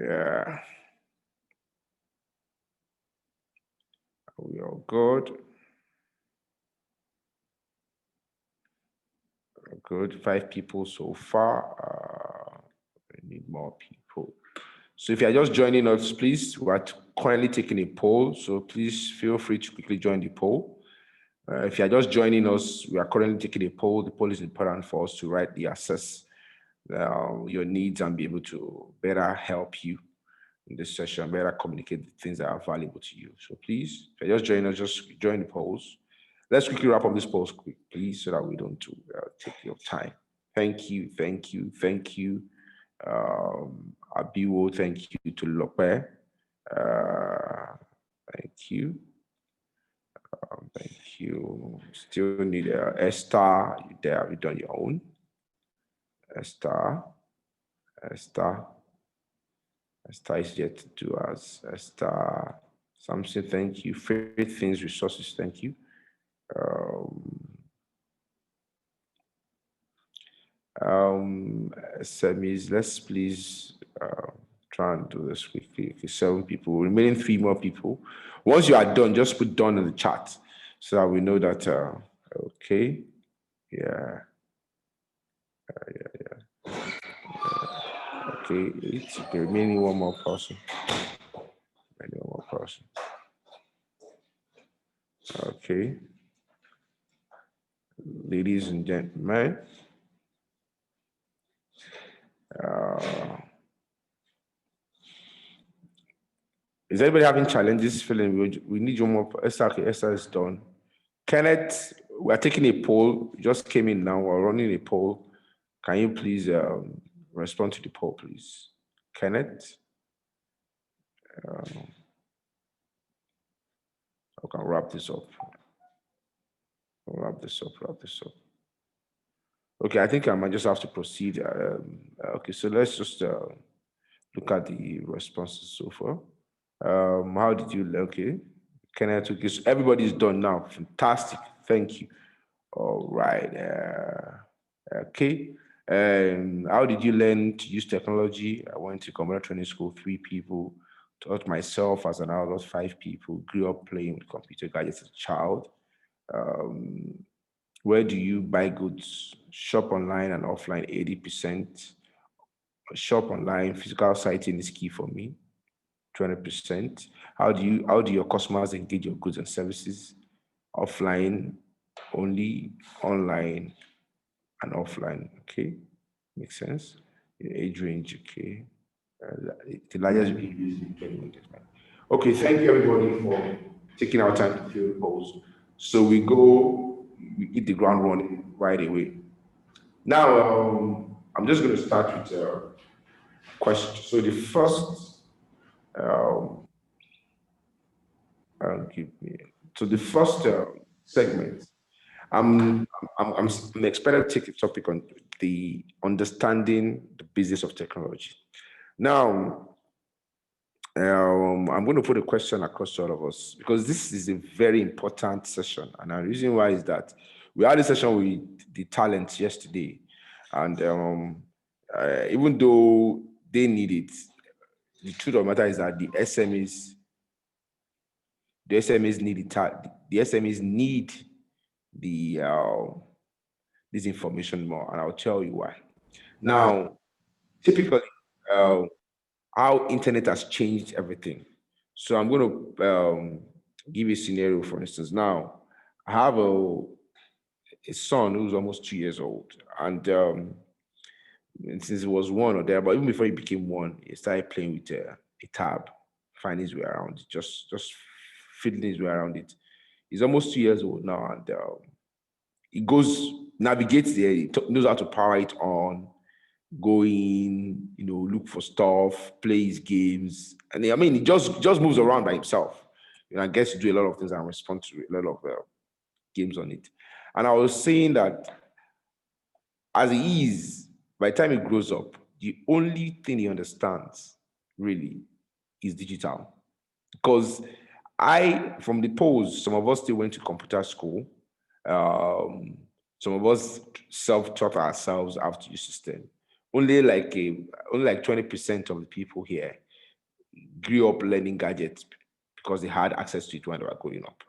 Yeah. We are good. Good. 5 people so far. We need more people. So if you're just joining us, please, we're currently taking a poll. So please feel free to quickly join the poll. If you're just joining us, we are currently taking a poll. The poll is important for us to rightly assess your needs and be able to better help you in this session, better communicate the things that are valuable to you. So please, if you're just joining us, just join the polls. Let's quickly wrap up this poll, please, so that we don't take your time. Thank you, thank you, thank you. Abiwo, thank you to Lope. Thank you. Thank you. Still need Esther. You there? Have you done your own? Esther is yet to do as Esther. Something, thank you. Favorite things, resources, thank you. SMEs, let's please try and do this quickly. Okay, 7 people, remaining 3 more people. Once you are done, just put done in the chat so that we know that, okay, yeah. Okay, it's okay, remaining 1 more person. Okay. Ladies and gentlemen, is anybody having challenges feeling we need 1 more? Okay, Esther is done. Kenneth, we are taking a poll. You just came in now. We're running a poll. Can you please respond to the poll, please? Kenneth? I can wrap this up. Wrap this up. Okay, I think I might just have to proceed. Okay, so let's just look at the responses so far. How did you, okay. Kenneth, okay, so everybody's done now. Fantastic, thank you. All right, okay. How did you learn to use technology? I went to computer training school, 3 people. Taught myself as an adult, 5 people. Grew up playing with computer gadgets as a child. Where do you buy goods? Shop online and offline, 80%. Shop online, physical sighting is key for me, 20%. How do your customers engage your goods and services? Offline only, online and offline. Okay, makes sense. Age range, okay. The largest we use in 21 days. Okay, thank you everybody for taking our time to fill the polls. So we hit the ground running right away. Now, I'm just going to start with a question. So the first, segment, I'm expected to take a topic on the understanding the business of technology. Now, I'm going to put a question across to all of us because this is a very important session. And the reason why is that we had a session with the talents yesterday. And even though they need it, the truth of the matter is that the SMEs need this information more, and I'll tell you why. Now, typically, how internet has changed everything. So I'm going to give you a scenario, for instance. Now, I have a son who's almost 2 years old, and since he was 1 or there, but even before he became 1, he started playing with a tab, finding his way around it, just fiddling his way around it. He's almost 2 years old now, and he navigates there, he knows how to power it on, go in, look for stuff, play his games. And I mean, he just moves around by himself. I gets to do a lot of things and respond to a lot of games on it. And I was saying that as he is, by the time he grows up, the only thing he understands really is digital. Because from the polls, some of us still went to computer school. Some of us self-taught ourselves how to use system. Only like 20% of the people here grew up learning gadgets because they had access to it when they were growing up.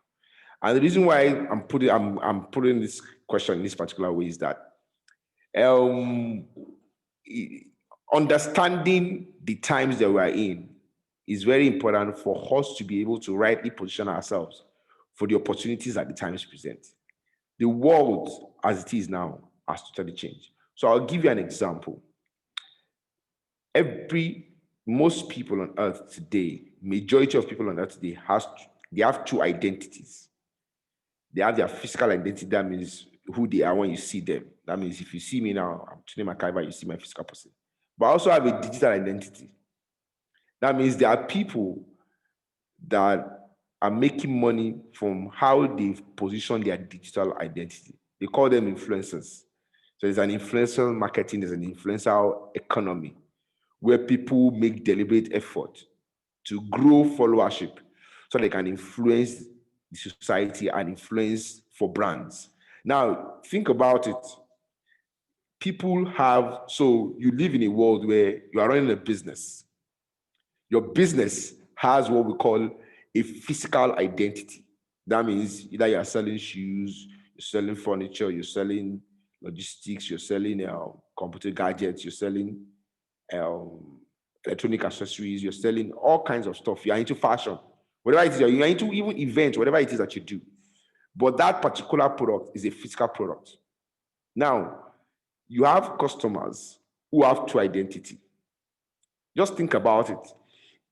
And the reason why I'm putting this question in this particular way is that um, understanding the times that we are in is very important for us to be able to rightly position ourselves for the opportunities that the times present. The world as it is now has totally changed. So I'll give you an example. Most people on earth today, majority of people on earth today they have two identities. They have their physical identity, that means who they are when you see them. That means if you see me now, I'm Tony McIver, you see my physical person. But I also have a digital identity. That means there are people that are making money from how they've positioned their digital identity. They call them influencers. So there's an influencer marketing, there's an influencer economy where people make deliberate effort to grow followership so they can influence the society and influence for brands. Now, think about it. So you live in a world where you are running a business. Your business has what we call a physical identity. That means either you're selling shoes, you're selling furniture, you're selling logistics, you're selling computer gadgets, you're selling electronic accessories, you're selling all kinds of stuff. You're into fashion, whatever it is, you're into even events, whatever it is that you do. But that particular product is a physical product. Now, you have customers who have two identity. Just think about it.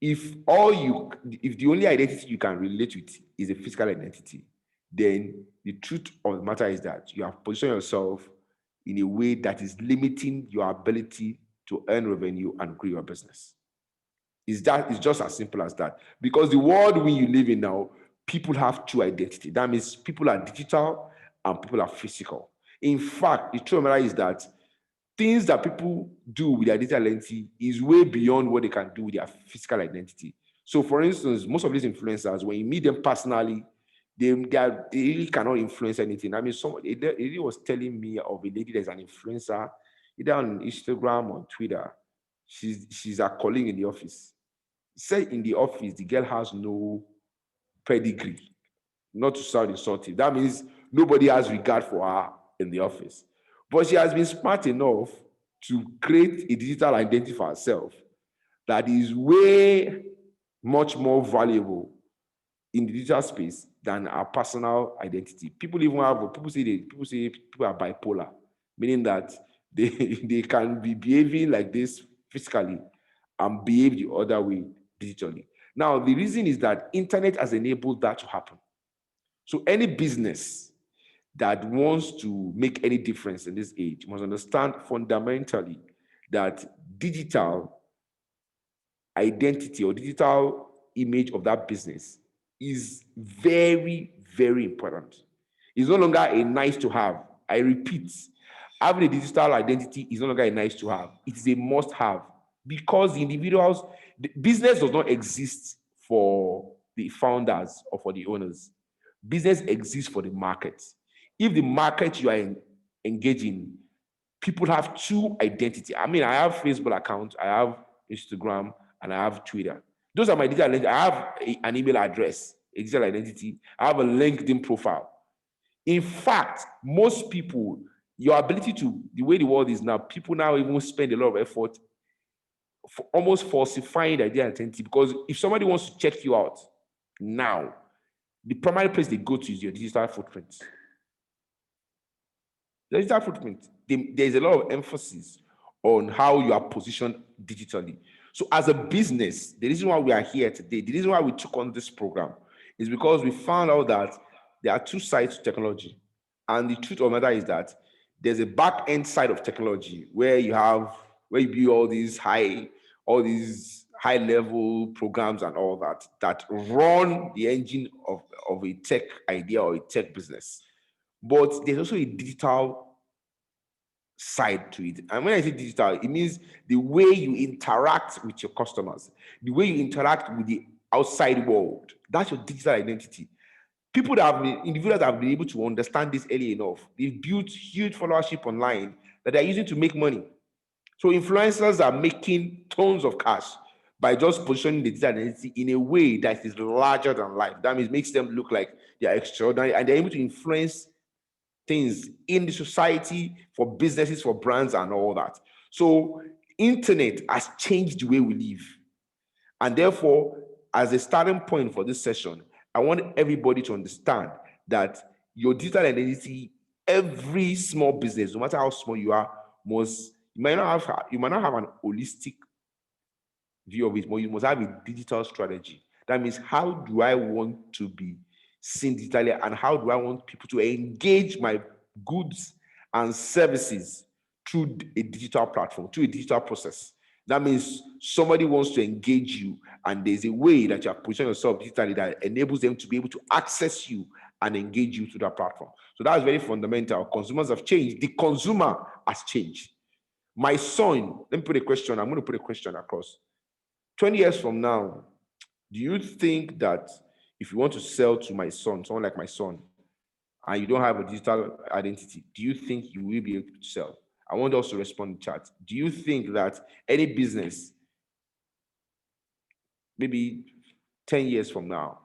If the only identity you can relate with is a physical identity, then the truth of the matter is that you have positioned yourself in a way that is limiting your ability to earn revenue and grow your business. It's just as simple as that. Because the world we you live in now, people have two identity. That means people are digital and people are physical. In fact, the truth of the matter is that things that people do with their digital identity is way beyond what they can do with their physical identity. So, for instance, most of these influencers, when you meet them personally, they really cannot influence anything. I mean, a lady was telling me of a lady that's an influencer, either on Instagram or Twitter. She's a colleague in the office. Say in the office, the girl has no pedigree, not to sound insulting. That means nobody has regard for her in the office. But she has been smart enough to create a digital identity for herself that is way much more valuable in the digital space than our personal identity. People say people are bipolar, meaning that they, they can be behaving like this physically and behave the other way digitally. Now, the reason is that internet has enabled that to happen. So any business that wants to make any difference in this age must understand fundamentally that digital identity or digital image of that business is very, very important. It's no longer a nice to have. I repeat, having a digital identity is no longer a nice to have. It is a must have because the business does not exist for the founders or for the owners. Business exists for the market. If the market you are engaging, people have two identity. I mean, I have Facebook account, I have Instagram, and I have Twitter. Those are my digital identity. I have an email address, a digital identity. I have a LinkedIn profile. In fact, most people, your ability to, the way the world is now, people now even spend a lot of effort for almost falsifying their identity because if somebody wants to check you out now, the primary place they go to is your digital footprint. The digital footprint. There's a lot of emphasis on how you are positioned digitally. So as a business, the reason why we are here today, the reason why we took on this program is because we found out that there are two sides to technology. And the truth of the matter is that there's a back end side of technology where you build all these high level programs and all that run the engine of a tech idea or a tech business. But there's also a digital side to it. And when I say digital, it means the way you interact with your customers, the way you interact with the outside world. That's your digital identity. Individuals that have been able to understand this early enough, they've built huge followership online that they're using to make money. So influencers are making tons of cash by just positioning the digital identity in a way that is larger than life. That means makes them look like they are extraordinary and they're able to influence things in the society, for businesses, for brands, and all that. So internet has changed the way we live. And therefore, as a starting point for this session, I want everybody to understand that your digital identity, every small business, no matter how small you are, you might not have an holistic view of it, but you must have a digital strategy. That means, how do I want to be seen digitally, and how do I want people to engage my goods and services through a digital platform, through a digital process? That means somebody wants to engage you, and there's a way that you are positioning yourself digitally that enables them to be able to access you and engage you through that platform. So that's very fundamental. Consumers have changed. The consumer has changed. My son, let me put a question. I'm going to put a question across. 20 years from now, do you think that if you want to sell to my son, someone like my son, and you don't have a digital identity, do you think you will be able to sell? I want us to respond in chat. Do you think that any business, maybe 10 years from now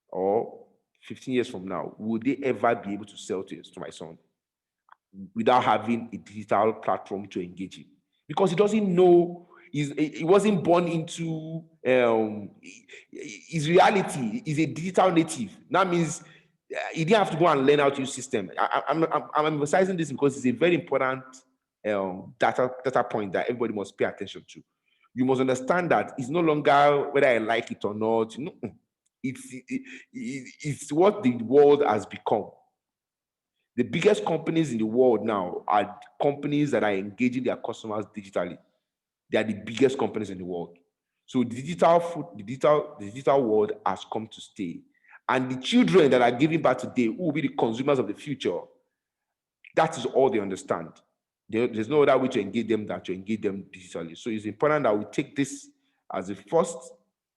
or 15 years from now, will they ever be able to sell to my son without having a digital platform to engage him? Because he doesn't know, he wasn't born into his reality. He's a digital native. That means he didn't have to go and learn how to use system. I'm emphasizing this because it's a very important data point that everybody must pay attention to. You must understand that it's no longer whether I like it or not. No, it's what the world has become. The biggest companies in the world now are companies that are engaging their customers digitally. They are the biggest companies in the world. So the digital world has come to stay. And the children that are giving back today, who will be the consumers of the future, that is all they understand. There's no other way to engage them than to engage them digitally. So it's important that we take this as the first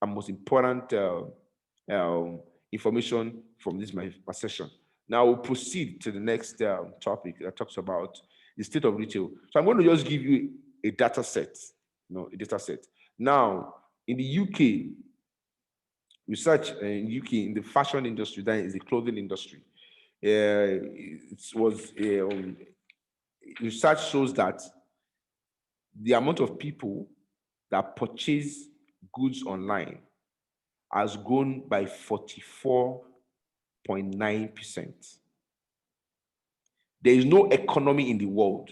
and most important information from this my session. Now we'll proceed to the next topic that talks about the state of retail. So I'm going to just give you a data set. A data set. Now, in the UK, research in UK in the fashion industry, that is the clothing industry, research shows that the amount of people that purchase goods online has grown by 44.9%. There is no economy in the world,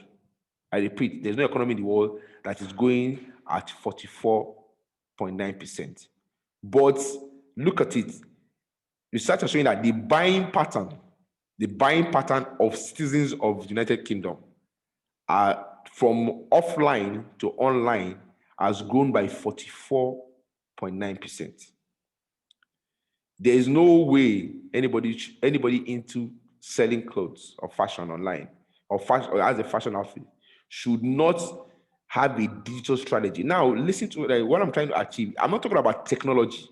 I repeat, there's no economy in the world that is going at 44.9%. But look at it. Research is showing that the buying pattern of citizens of the United Kingdom from offline to online has grown by 44.9%. There is no way anybody into selling clothes or fashion online or as a fashion outfit should not have a digital strategy. Now, listen to what I'm trying to achieve. I'm not talking about technology.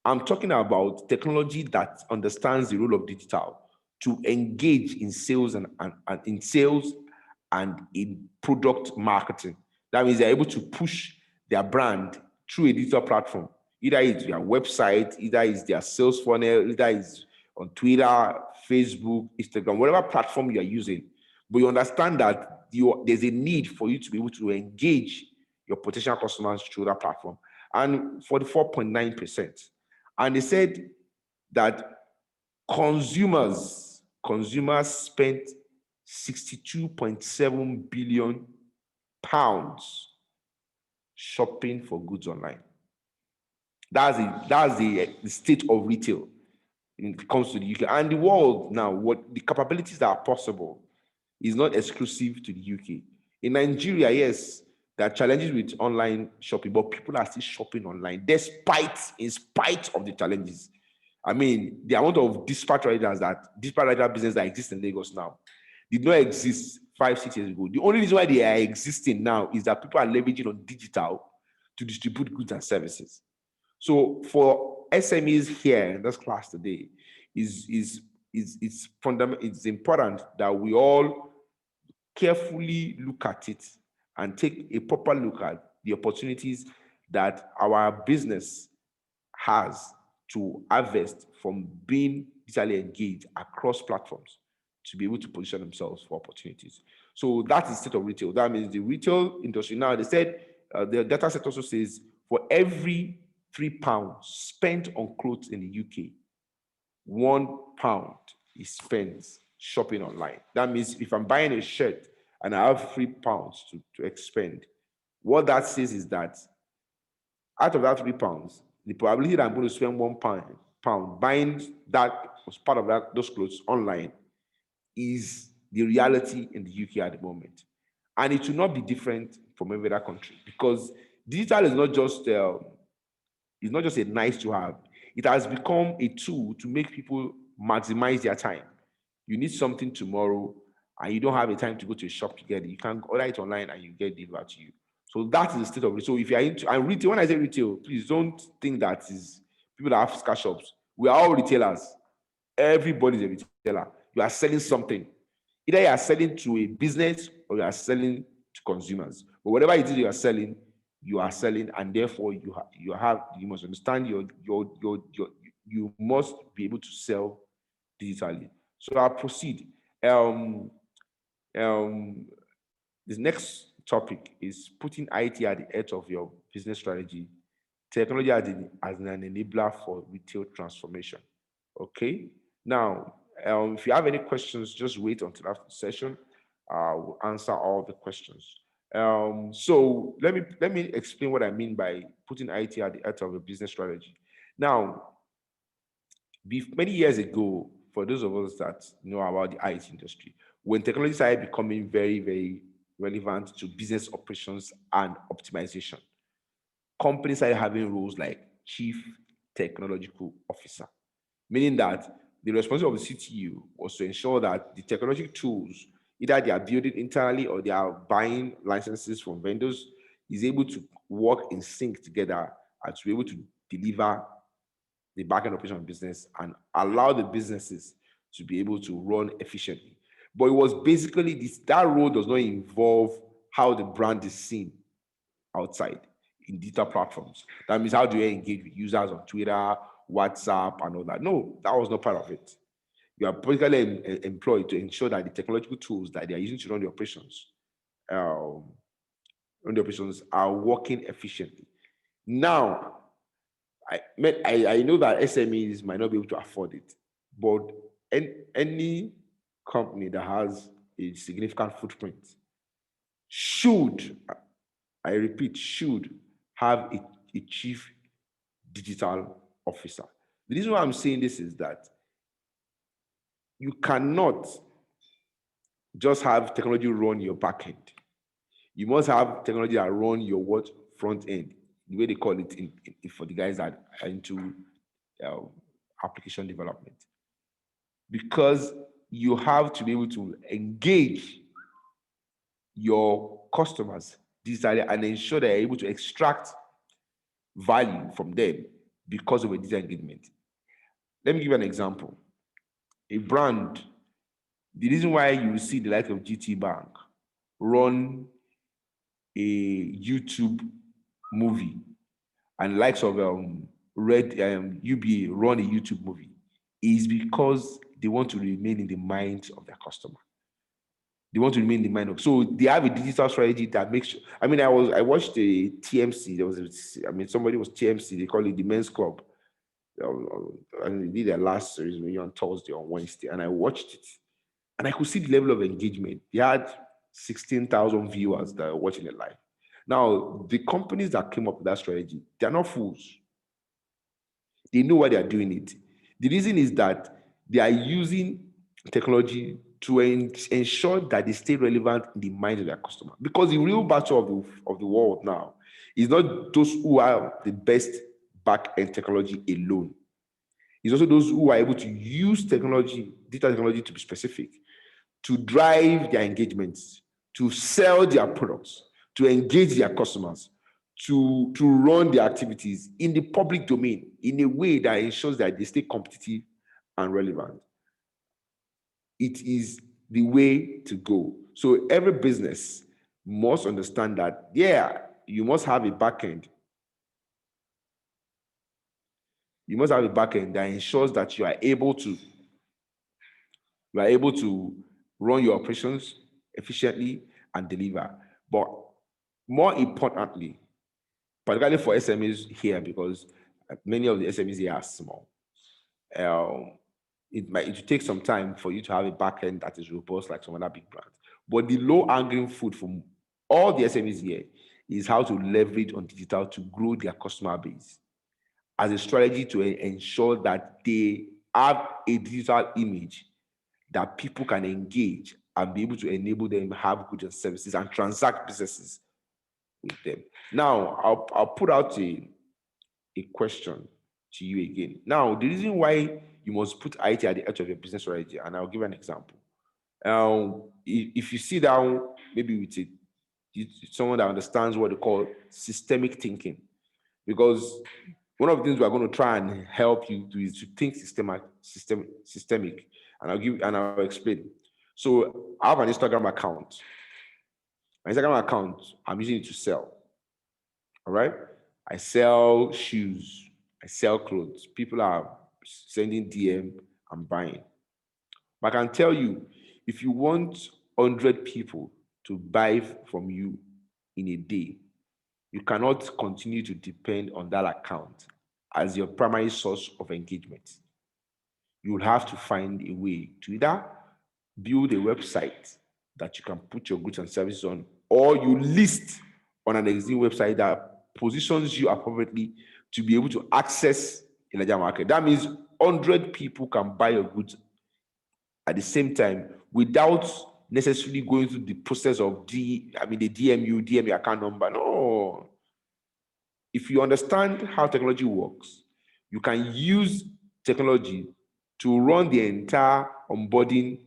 I'm talking about technology that understands the role of digital to engage in sales and in product marketing. That means they're able to push their brand through a digital platform. Either it's their website, either it's their sales funnel, either it's on Twitter, Facebook, Instagram, whatever platform you are using. But you understand that there's a need for you to be able to engage your potential customers through that platform. And 44.9%. And they said that consumers spent 62.7 billion pounds shopping for goods online. That's the state of retail when it comes to the UK. And the world now, what the capabilities that are possible is not exclusive to the UK. In Nigeria, yes, there are challenges with online shopping, but people are still shopping online in spite of the challenges. I mean, the amount of dispatch rider business that exists in Lagos now did not exist 5-6 years ago. The only reason why they are existing now is that people are leveraging on digital to distribute goods and services. So for SMEs here in this class today, it's important that we all carefully look at it and take a proper look at the opportunities that our business has to harvest from being digitally engaged across platforms to be able to position themselves for opportunities. So that is the state of retail. That means the retail industry now, they said, the data set also says for every £3 spent on clothes in the UK, £1 is spent shopping online. That means if I'm buying a shirt and I have £3 to expend, what that says is that out of that £3, the probability that I'm going to spend £1 buying that as part of those clothes online is the reality in the UK at the moment. And it will not be different from every other country, because digital is not just a nice to have. It has become a tool to make people maximize their time. You need something tomorrow and you don't have a time to go to a shop to get it. You can order it online and you get it delivered to you. So that is the state of it. So if you're into, and retail, when I say retail, please don't think that is people that have scar shops. We are all retailers. Everybody's a retailer. You are selling something. Either you are selling to a business or you are selling to consumers. But whatever it is you are selling, and therefore you must understand you must be able to sell digitally. So I'll proceed. Um, um, this next topic is putting IT at the edge of your business strategy. Technology as an enabler for retail transformation. Okay. Now, if you have any questions, just wait until after the session. We'll answer all the questions. So let me explain what I mean by putting IT at the edge of a business strategy. Now, many years ago, for those of us that know about the IT industry, when technology started becoming very, very relevant to business operations and optimization, companies started having roles like chief technological officer, meaning that the responsibility of the CTU was to ensure that the technological tools, either they are building internally or they are buying licenses from vendors, is able to work in sync together and to be able to deliver the backend operation of business and allow the businesses to be able to run efficiently. But it was basically this, that role does not involve how the brand is seen outside in digital platforms. That means how do you engage with users on Twitter, WhatsApp, and all that? No, that was not part of it. You are basically employed to ensure that the technological tools that they are using to um, run the operations are working efficiently. Now, I know that SMEs might not be able to afford it, but any company that has a significant footprint should, I repeat, should have a chief digital officer. The reason why I'm saying this is that you cannot just have technology run your back end. You must have technology that run your what front end, the way they call it for the guys that are into uh, application development, because you have to be able to engage your customers digitally and ensure they're able to extract value from them because of a digital engagement. Let me give you an example. A brand, the reason why you see the likes of GT Bank run a YouTube movie and likes of Red UBA run a YouTube movie is because they want to remain in the minds of their customer. They want to remain in the mind of. So they have a digital strategy that makes sure. I mean, I watched the TMC. Somebody was TMC. They call it the Men's Club, and they did their last series maybe on Thursday or Wednesday, and I watched it, and I could see the level of engagement. They had 16,000 viewers that were watching it live. Now, the companies that came up with that strategy, they're not fools. They know why they are doing it. The reason is that they are using technology to ensure that they stay relevant in the minds of their customer. Because the real battle of the world now is not those who are the best back-end technology alone. It's also those who are able to use technology, digital technology to be specific, to drive their engagements, to sell their products, to engage their customers, to run their activities in the public domain in a way that ensures that they stay competitive and relevant. It is the way to go. So every business must understand that, yeah, you must have a backend You must have a backend that ensures that you are able to run your operations efficiently and deliver. But more importantly, particularly for SMEs here, because many of the SMEs here are small, um, it will take some time for you to have a backend that is robust like some other big brands. But the low-hanging fruit from all the SMEs here is how to leverage on digital to grow their customer base as a strategy to ensure that they have a digital image that people can engage and be able to enable them have goods and services and transact businesses with them. Now, I'll put out a question to you again. Now, the reason why you must put IT at the edge of your business strategy, and I'll give an example. If you sit down, maybe with someone that understands what they call systemic thinking, because one of the things we're going to try and help you do is to think systemic, and I'll explain. So I have an Instagram account. My Instagram account, I'm using it to sell. All right. I sell shoes. I sell clothes. People are sending DM. I'm buying. But I can tell you, if you want 100 people to buy from you in a day, you cannot continue to depend on that account as your primary source of engagement. You will have to find a way to either build a website that you can put your goods and services on, or you list on an existing website that positions you appropriately to be able to access a larger market. That means 100 people can buy your goods at the same time without necessarily going through the process of the DM your account number. No. If you understand how technology works, you can use technology to run the entire onboarding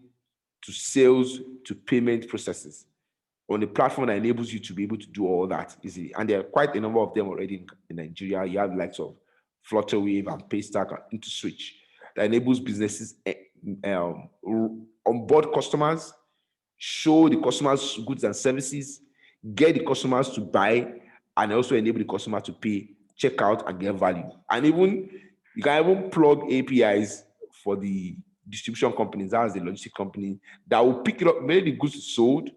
to sales to payment processes on a platform that enables you to be able to do all that easily. And there are quite a number of them already in Nigeria. You have the likes of Flutterwave and Paystack and IntoSwitch that enables businesses onboard customers, show the customers goods and services, get the customers to buy, and also enable the customer to pay, check out, and get value. And even you can even plug APIs for the distribution companies, that's the logistic company, that will pick it up, maybe the goods is sold,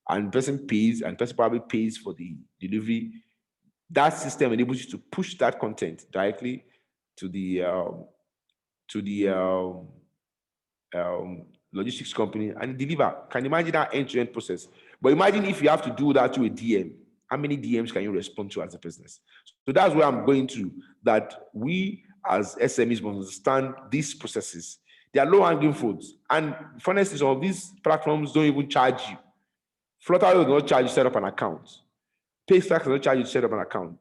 and the person pays, and the person probably pays for the delivery. That system enables you to push that content directly to the logistics company and deliver. Can you imagine that end-to-end process? But imagine if you have to do that to a DM. How many DMs can you respond to as a business? So that's where I'm going to, that we as SMEs must understand these processes. They are low-hanging fruits. And for instance, some of these platforms don't even charge you. Flutter will not charge you to set up an account. Paystack will not charge you to set up an account.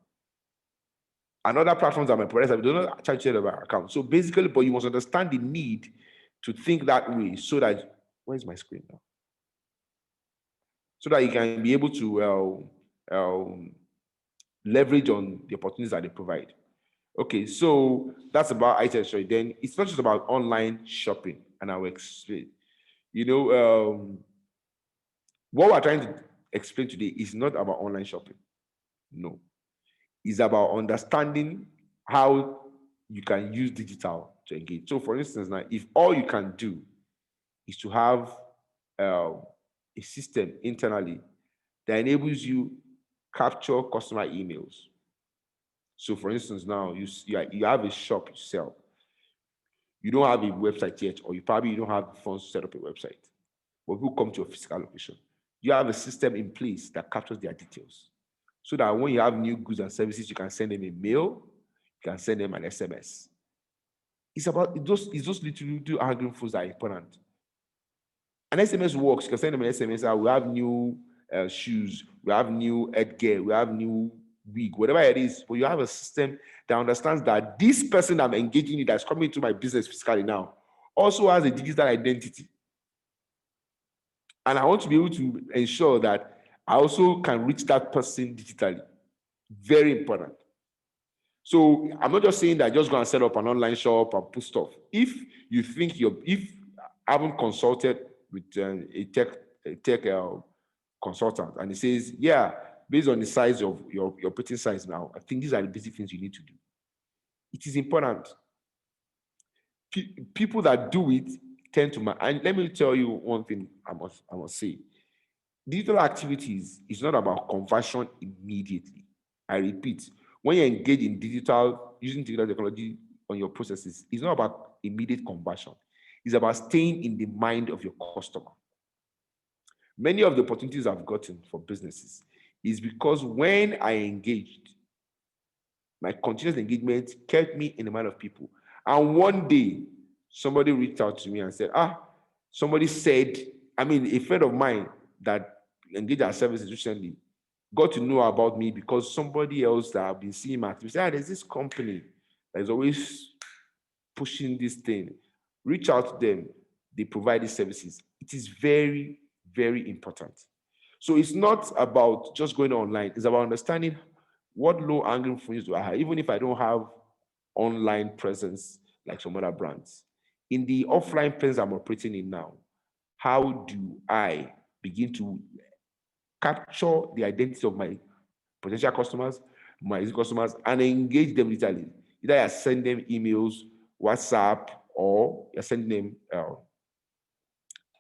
And other platforms that my providers do not charge you to set up an account. So basically, but you must understand the need to think that way so that, where's my screen now? So that you can be able to leverage on the opportunities that they provide. Okay, so that's about IT strategy. Then it's not just about online shopping, and I will explain. What we're trying to explain today is not about online shopping. No, it's about understanding how you can use digital to engage. So, for instance, now, if all you can do is to have a system internally that enables you capture customer emails. So, for instance, now you have a shop you sell. You don't have a website yet, or you probably don't have the funds to set up a website. But people come to your physical location. You have a system in place that captures their details, so that when you have new goods and services, you can send them a mail, you can send them an SMS. It's those little arguing foods that are important. An SMS works. You can send them an SMS. We have new shoes, we have new headgear, we have new wig, whatever it is. But you have a system that understands that this person I'm engaging in that's coming into my business physically now also has a digital identity. And I want to be able to ensure that I also can reach that person digitally. Very important. So I'm not just saying that just go and set up an online shop and put stuff. If you think if I haven't consulted with a tech consultant and he says, yeah, based on the size of your operating size now, I think these are the basic things you need to do. It is important. people that do it tend to. And let me tell you one thing I must say. Digital activities is not about conversion immediately. I repeat, when you engage in using digital technology on your processes, it's not about immediate conversion. It's about staying in the mind of your customer. Many of the opportunities I've gotten for businesses is because when I engaged, my continuous engagement kept me in the mind of people. And one day, somebody reached out to me and said, somebody said, a friend of mine that engaged our services recently got to know about me because somebody else that I've been seeing my activity said, there's this company that is always pushing this thing. Reach out to them. They provide these services. It is very, very important. So it's not about just going online. It's about understanding what low-hanging fruits do I have, even if I don't have online presence like some other brands. In the offline presence I'm operating in now, how do I begin to capture the identity of my potential customers, my existing customers, and engage them digitally? Either I send them emails, WhatsApp, or you're sending them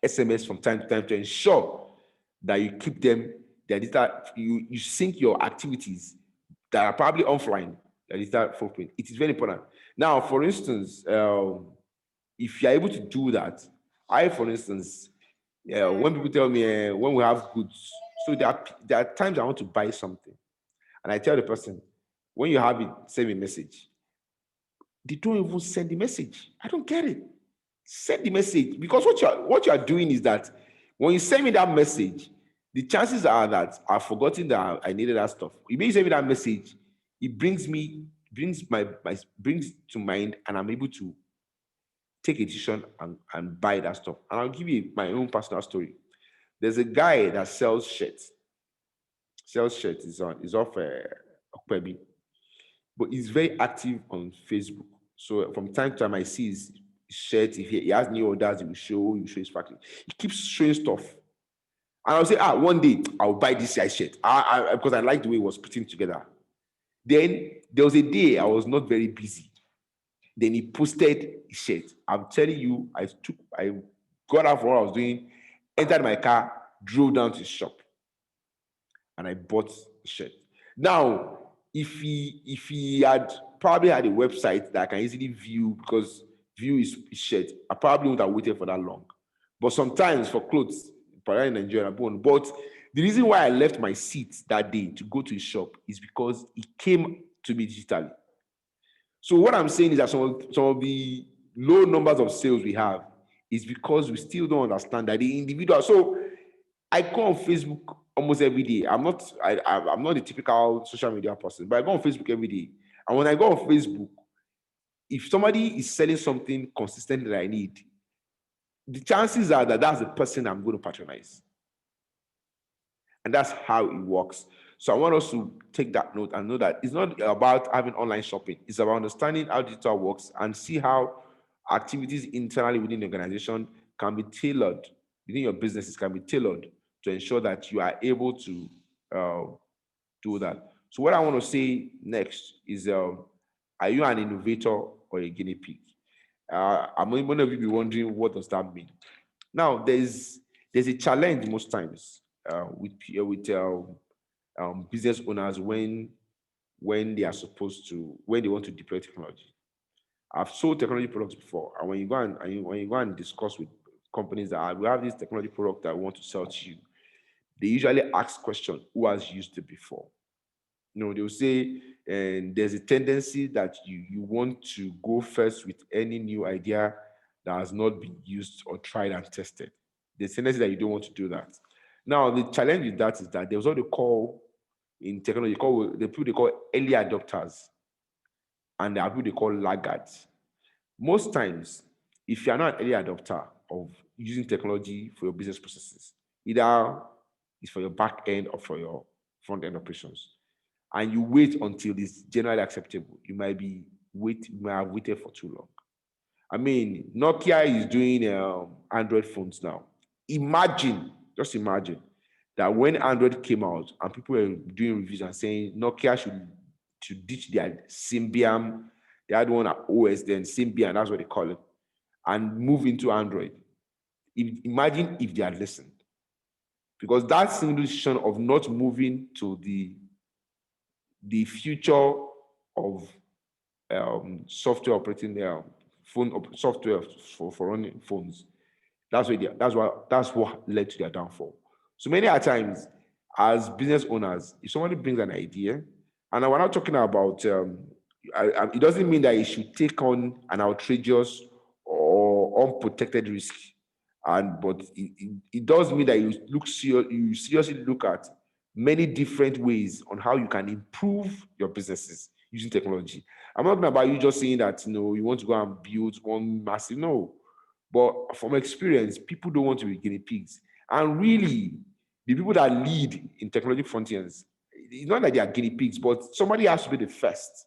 SMS from time to time to ensure that you keep them, that you sync your activities that are probably offline, that is that footprint. It is very important. Now, for instance, if you're able to do that, for instance, when people tell me when we have goods, so there are times I want to buy something, and I tell the person, when you have it, send me a message. They don't even send the message. I don't get it. Send the message, because what you are doing is that when you send me that message, the chances are that I've forgotten that I needed that stuff. If you send me that message, it brings to mind, and I'm able to take a decision and buy that stuff. And I'll give you my own personal story. There's a guy that sells shirts. Is off Okpebi, but he's very active on Facebook. So from time to time, I see his shirt. If he has new orders, he will show his factory. He keeps showing stuff. And I'll say, one day I'll buy this guy's shirt. Because I like the way it was putting together. Then there was a day I was not very busy. Then he posted his shirt. I'm telling you, I got out from what I was doing, entered my car, drove down to his shop, and I bought the shirt. Now, if he had probably had a website that I can easily view, because view his shirt, I probably wouldn't have waited for that long. But sometimes for clothes, particularly in Nigeria, but the reason why I left my seat that day to go to his shop is because he came to me digitally. So what I'm saying is that some of the low numbers of sales we have is because we still don't understand that the individual. So I go on Facebook almost every day. I'm not a typical social media person, but I go on Facebook every day. And when I go on Facebook, if somebody is selling something consistently that I need, the chances are that that's the person I'm going to patronize. And that's how it works. So I want us to take that note and know that it's not about having online shopping. It's about understanding how digital works and see how activities internally within the organization can be tailored, within your businesses can be tailored to ensure that you are able to do that. So what I want to say next is, are you an innovator or a guinea pig? Many of you be wondering, what does that mean? Now, there's a challenge most times with business owners when they are supposed to, when they want to deploy technology. I've sold technology products before, and when you go and discuss with companies that we have this technology product that we want to sell to you, they usually ask question, who has used it before? They'll say, and there's a tendency that you want to go first with any new idea that has not been used or tried and tested. There's a tendency that you don't want to do that. Now, the challenge with that is that there's what they call in technology, the people they call early adopters, and there are people they call laggards. Most times, if you're not an early adopter of using technology for your business processes, either it's for your back end or for your front end operations, and you wait until it's generally acceptable, you might have waited for too long. Nokia is doing Android phones now. Just imagine that when Android came out and people were doing reviews and saying Nokia should ditch their Symbian, they had one at OS then, Symbian, that's what they call it. and move into Android. Imagine if they had listened. Because that single decision of not moving to the future of software operating software for running phones, that's what led to their downfall. So many a times, as business owners, if somebody brings an idea, and we're not talking about, it doesn't mean that you should take on an outrageous or unprotected risk, but it does mean that you seriously look at many different ways on how you can improve your businesses using technology. I'm not talking about you just saying that you want to go and build one massive, no. But from experience, people don't want to be guinea pigs. And really, the people that lead in technology frontiers, it's not that they are guinea pigs, but somebody has to be the first.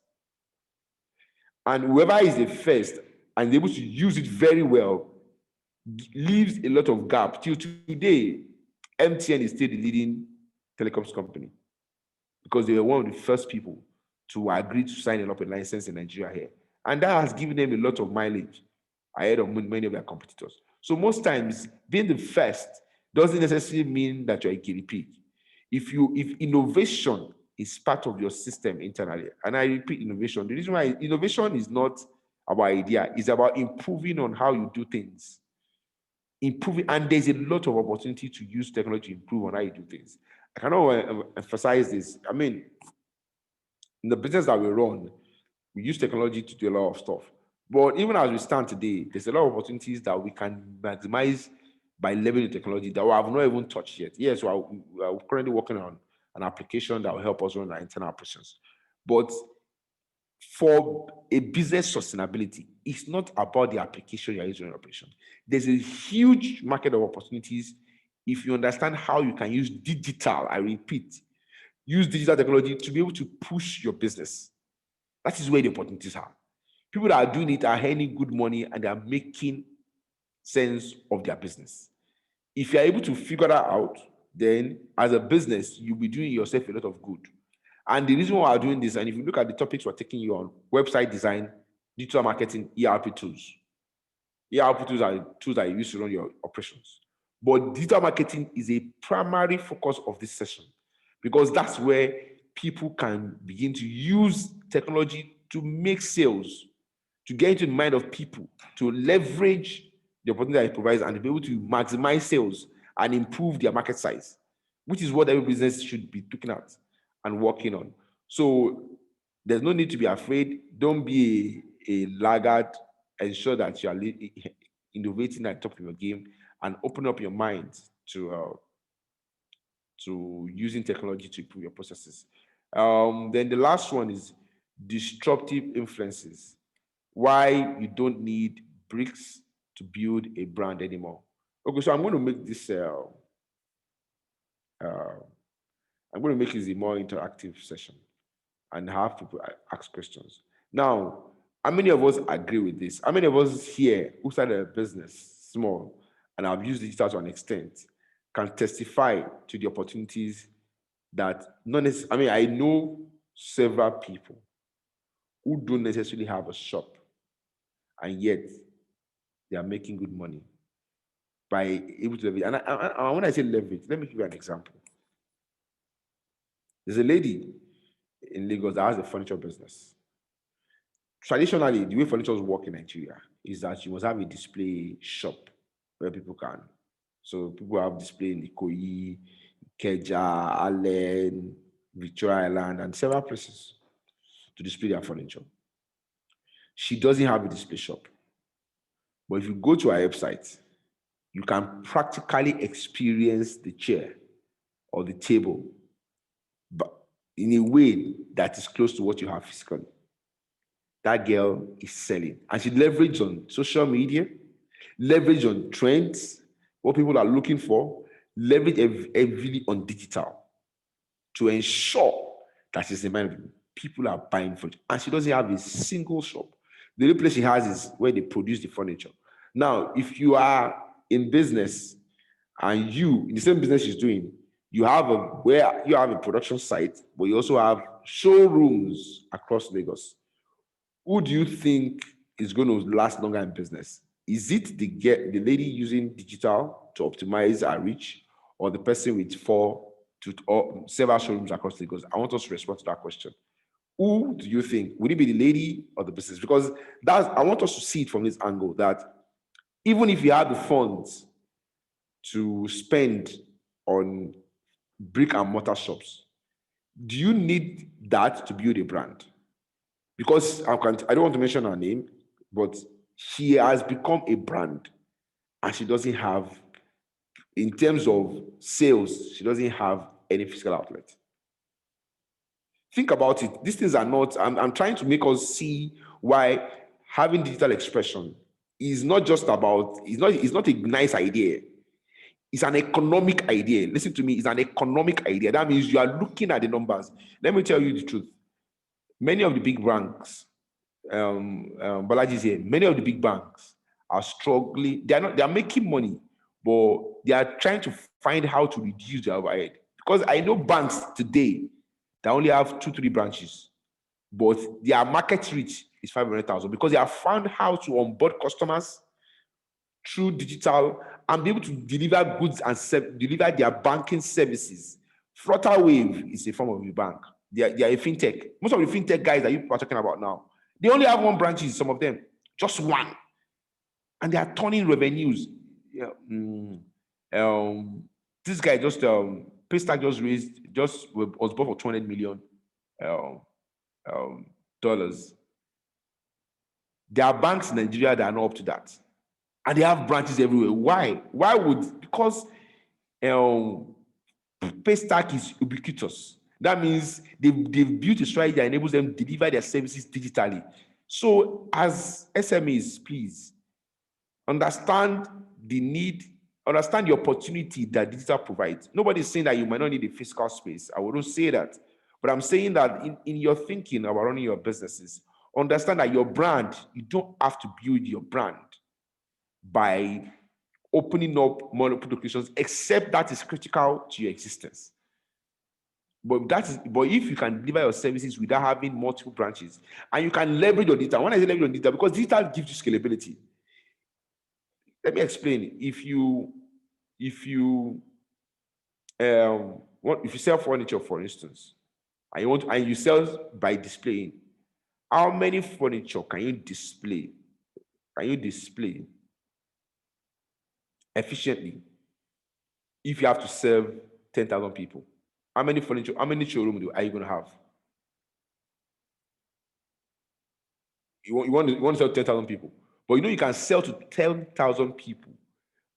And whoever is the first and is able to use it very well leaves a lot of gap. Till today, MTN is still the leading telecoms company because they were one of the first people to agree to sign up a license in Nigeria here. And that has given them a lot of mileage ahead of many of their competitors. So most times, being the first doesn't necessarily mean that you're a guinea pig. If innovation is part of your system internally, and I repeat innovation, the reason why innovation is not about idea, it's about improving on how you do things. Improving, and there's a lot of opportunity to use technology to improve on how you do things. I cannot emphasize this. I mean, in the business that we run, we use technology to do a lot of stuff. But even as we stand today, there's a lot of opportunities that we can maximize by leveraging technology that we have not even touched yet. Yes, we are currently working on an application that will help us run our internal operations. But for a business sustainability, it's not about the application you're using in operation. There's a huge market of opportunities if you understand how you can use digital, I repeat, use digital technology to be able to push your business. That is where the opportunities are. People that are doing it are earning good money and they are making sense of their business. If you're able to figure that out, then as a business, you'll be doing yourself a lot of good. And the reason why we're doing this, and if you look at the topics we're taking you on, website design, digital marketing, ERP tools. ERP tools are tools that you use to run your operations. But digital marketing is a primary focus of this session because that's where people can begin to use technology to make sales, to get into the mind of people, to leverage the opportunity that it provides and to be able to maximize sales and improve their market size, which is what every business should be looking at and working on. So there's no need to be afraid. Don't be a laggard. Ensure that you are innovating at the top of your game and open up your mind to using technology to improve your processes. Then the last one is disruptive influences. Why you don't need bricks to build a brand anymore. Okay, so I'm going to make this. I'm going to make this a more interactive session and have people ask questions. Now, how many of us agree with this? How many of us here who started a business small and have used digital to an extent can testify to the opportunities that I know several people who don't necessarily have a shop and yet they are making good money by able to leverage. And when I say leverage, let me give you an example. There's a lady in Lagos that has a furniture business. Traditionally, the way furnitures work in Nigeria is that you must have a display shop where people can. So people have display in Ikoyi, Keja, Allen, Victoria Island, and several places to display their furniture. She doesn't have a display shop. But if you go to our website, you can practically experience the chair or the table, but in a way that is close to what you have physically. That girl is selling. And she leveraged on social media, leverage on trends, what people are looking for, leverage heavily on digital to ensure that she's the man people are buying for it. And she doesn't have a single shop. The only place she has is where they produce the furniture. Now, if you are in business and you, in the same business she's doing, you have a production site, but you also have showrooms across Lagos. Who do you think is going to last longer in business? Is it the lady using digital to optimize our reach, or the person with 4 or several showrooms across Lagos? I want us to respond to that question. Who do you think? Would it be the lady or the business? Because I want us to see it from this angle that even if you have the funds to spend on brick and mortar shops, do you need that to build a brand? Because I don't want to mention her name, but she has become a brand, and she doesn't have, in terms of sales, she doesn't have any physical outlet. Think about it. These things are not, I'm trying to make us see why having digital expression is not just about, it's not a nice idea. It's an economic idea. Listen to me, it's an economic idea. That means you are looking at the numbers. Let me tell you the truth. Many of the big banks, Balaji is here, many of the big banks are struggling. They are making money, but they are trying to find how to reduce their overhead. Because I know banks today that only have 2-3 branches, but their market reach is 500,000 because they have found how to onboard customers through digital and be able to deliver goods and deliver their banking services. Flutterwave is a form of a bank. They are a fintech. Most of the fintech guys that you are talking about now, they only have 1 branch, some of them, just 1. And they are turning revenues. Yeah. This guy just, Paystack was bought for $200 million. Dollars. There are banks in Nigeria that are not up to that. And they have branches everywhere. Why? Because Paystack is ubiquitous. That means they've built a strategy that enables them to deliver their services digitally. So as SMEs, please understand the need, understand the opportunity that digital provides. Nobody's saying that you might not need a physical space. I wouldn't say that. But I'm saying that in your thinking about running your businesses, understand that your brand, you don't have to build your brand by opening up multiple locations, except that is critical to your existence. But if you can deliver your services without having multiple branches, and you can leverage your data. When I say leverage your data, because digital gives you scalability. Let me explain. If you sell furniture, for instance, and you sell by displaying, how many furniture can you display? Can you display efficiently if you have to serve 10,000 people? How many showrooms are you going to have? You want to sell 10,000 people, but you can sell to 10,000 people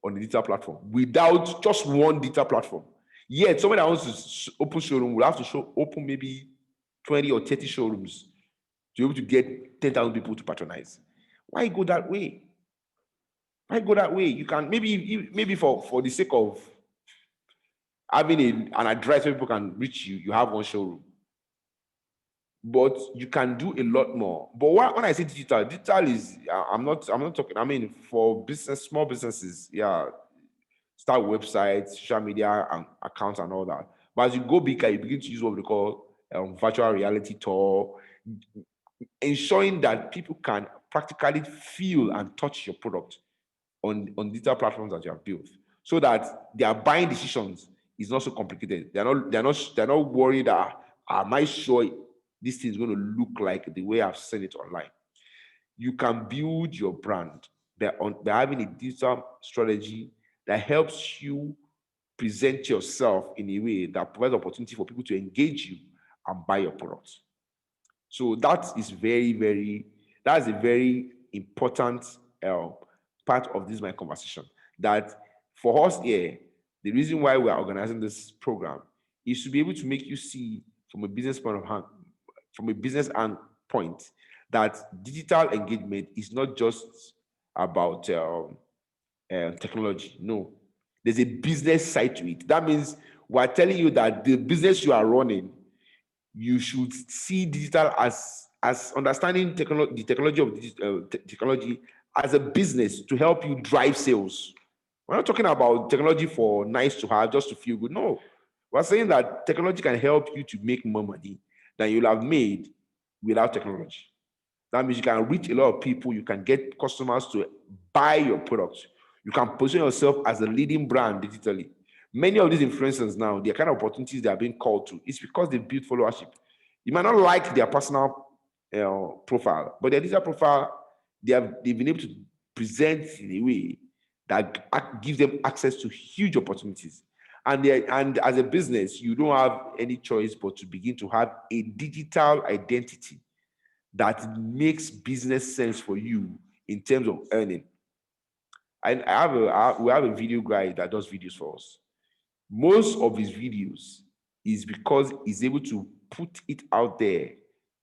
on the digital platform without just one digital platform. Yet, someone that wants to open showroom will have to open maybe 20 or 30 showrooms to be able to get 10,000 people to patronize. Why go that way? Why go that way? You can maybe for the sake of having an address where people can reach you, you have one showroom. But you can do a lot more. But when I say digital is, I'm not talking, I mean, for small businesses, yeah, start websites, social media and accounts and all that. But as you go bigger, you begin to use what we call virtual reality tour, ensuring that people can practically feel and touch your product on digital platforms that you have built, so that their buying decisions is not so complicated. They're not worried that, am I sure this thing is going to look like the way I've seen it online? You can build your brand by having a digital strategy that helps you present yourself in a way that provides opportunity for people to engage you and buy your products. So that is a very important part of my conversation. That for us here, the reason why we are organizing this program is to be able to make you see from a business point that digital engagement is not just about technology. No, there's a business side to it. That means we're telling you that the business you are running, you should see digital as understanding the technology of technology as a business to help you drive sales. We're not talking about technology for nice to have, just to feel good. No, we're saying that technology can help you to make more money than you'll have made without technology. That means you can reach a lot of people, you can get customers to buy your products. You can position yourself as a leading brand digitally. Many of these influencers now, the kind of opportunities they are being called to, it's because they built followership. You might not like their personal profile, but their digital profile, they've been able to present in a way that gives them access to huge opportunities. And as a business, you don't have any choice but to begin to have a digital identity that makes business sense for you in terms of earning. We have a video guy that does videos for us. Most of his videos is because he's able to put it out there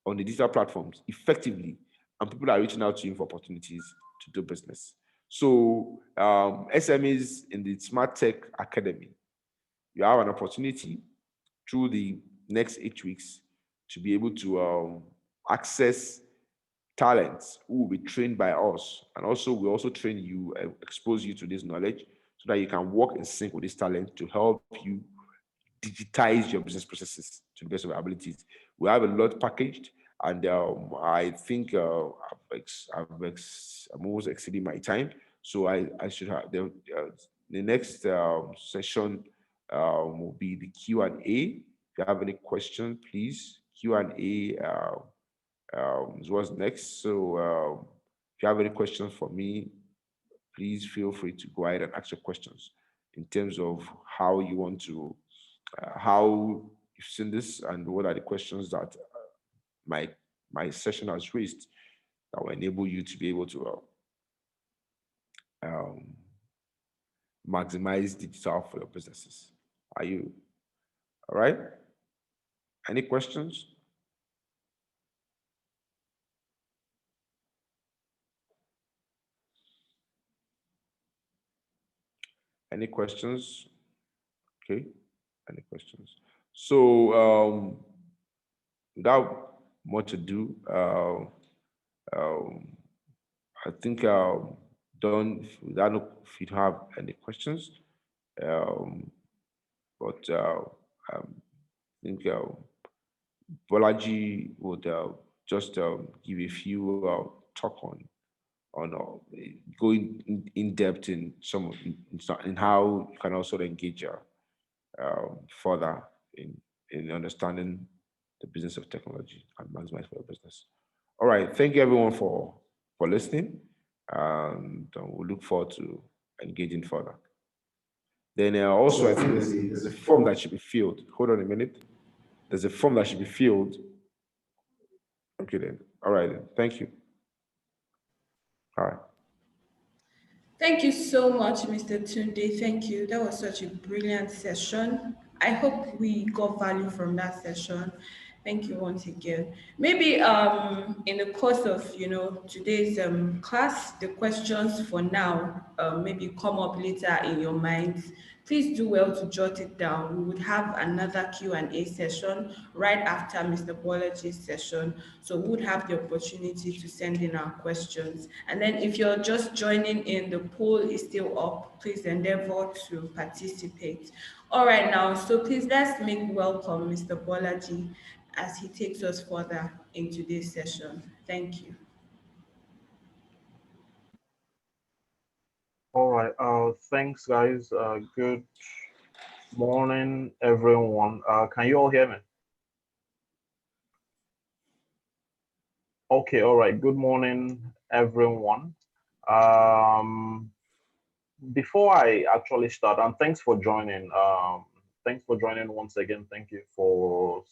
on the digital platforms effectively, and people are reaching out to him for opportunities to do business. So SMEs in the Smart Tech Academy, you have an opportunity through the next 8 weeks to be able to access talents who will be trained by us. And also, we also train you, expose you to this knowledge so that you can work in sync with this talent to help you digitize your business processes to the best of our abilities. We have a lot packaged, and I think I'm almost exceeding my time. So I should have the next session will be the Q&A. If you have any questions, please, Q&A is what's next. So if you have any questions for me, please feel free to go ahead and ask your questions in terms of how you want to, how you've seen this, and what are the questions that my session has raised that will enable you to be able to maximize digital for your businesses. Are you all right? Any questions? Any questions? Okay. Any questions? So without much ado, I think done. I don't know if you have any questions, but I think Bolaji would just give a few talk on going in depth in in how you can also engage further in understanding the business of technology and maximize for your business. All right, thank you everyone for listening, and we look forward to engaging further. Then also, I think there's a form that should be filled. Hold on a minute. There's a form that should be filled. Okay then. All right then. Thank you. All right. Thank you so much, Mr. Tunde. Thank you. That was such a brilliant session. I hope we got value from that session. Thank you once again. Maybe in the course of today's class, the questions for now maybe come up later in your minds. Please do well to jot it down. We would have another Q&A session right after Mr. Bolaji's session. So we would have the opportunity to send in our questions. And then if you're just joining in, the poll is still up. Please endeavor to participate. All right now, so please let's make welcome Mr. Bolaji as he takes us further into this session. Thank you. All right. Thanks, guys. Good morning, everyone. Can you all hear me? Okay. All right. Good morning, everyone. Before I actually start, and thanks for joining. Thanks for joining once again. Thank you for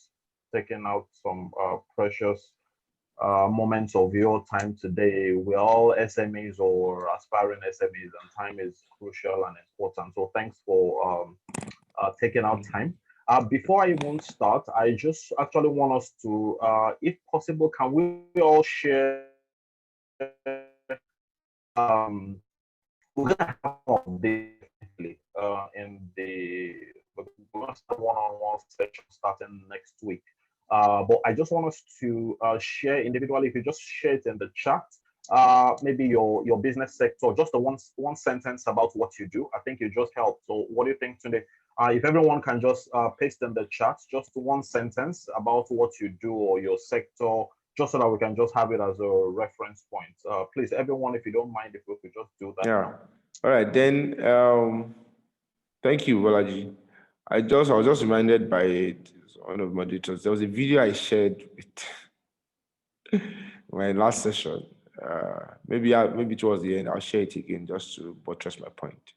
taking out some precious moments of your time today. We're all SMEs or aspiring SMEs, and time is crucial and important. So thanks for taking out time. Before I even start, I just actually want us to, if possible, can we all share? We're gonna have more definitely in the we're gonna start one-on-one session starting next week. But I just want us to share individually. If you just share it in the chat, maybe your business sector, just a one sentence about what you do. I think it just helps. So what do you think today? If everyone can just paste in the chat, just one sentence about what you do or your sector, just so that we can just have it as a reference point. Please, everyone, if you don't mind, if we could just do that Yeah. now. All right. Then thank you, Balaji. I was just reminded by one of my editors. There was a video I shared with my last session. Maybe towards the end, I'll share it again just to buttress my point.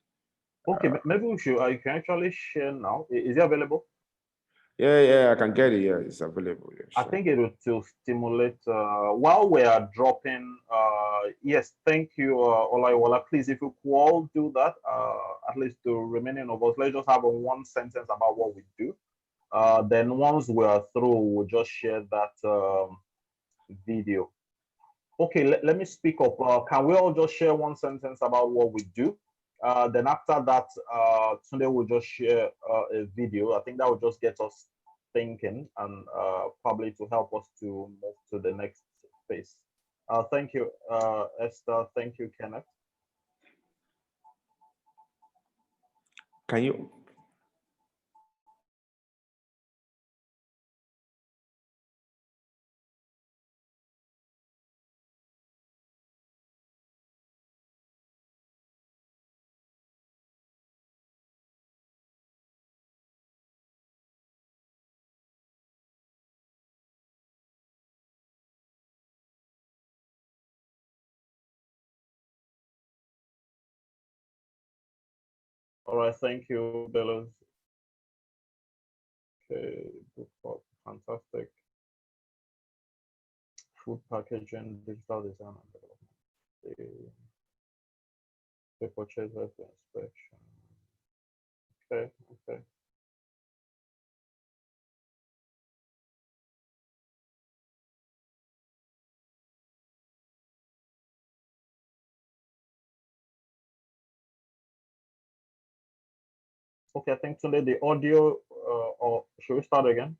Okay, maybe we should. You can actually share now. Is it available? Yeah, I can get it. Yeah, it's available. Yeah, I sure. think it will stimulate while we are dropping. Yes, thank you, Olaiwola. Please, if you could all do that, at least the remaining of us, let's just have a one sentence about what we do. Then once we are through, we'll just share that video. Okay, let me speak up. Can we all just share one sentence about what we do? Then after that, Tunde will just share a video. I think that will just get us thinking and probably to help us to move to the next phase. Thank you, Esther. Thank you, Kenneth. Can you? All right, thank you, Bellas. Okay, fantastic. Food packaging, digital design and development. The purchase inspection. Okay. Okay, I think today the audio, or should we start again?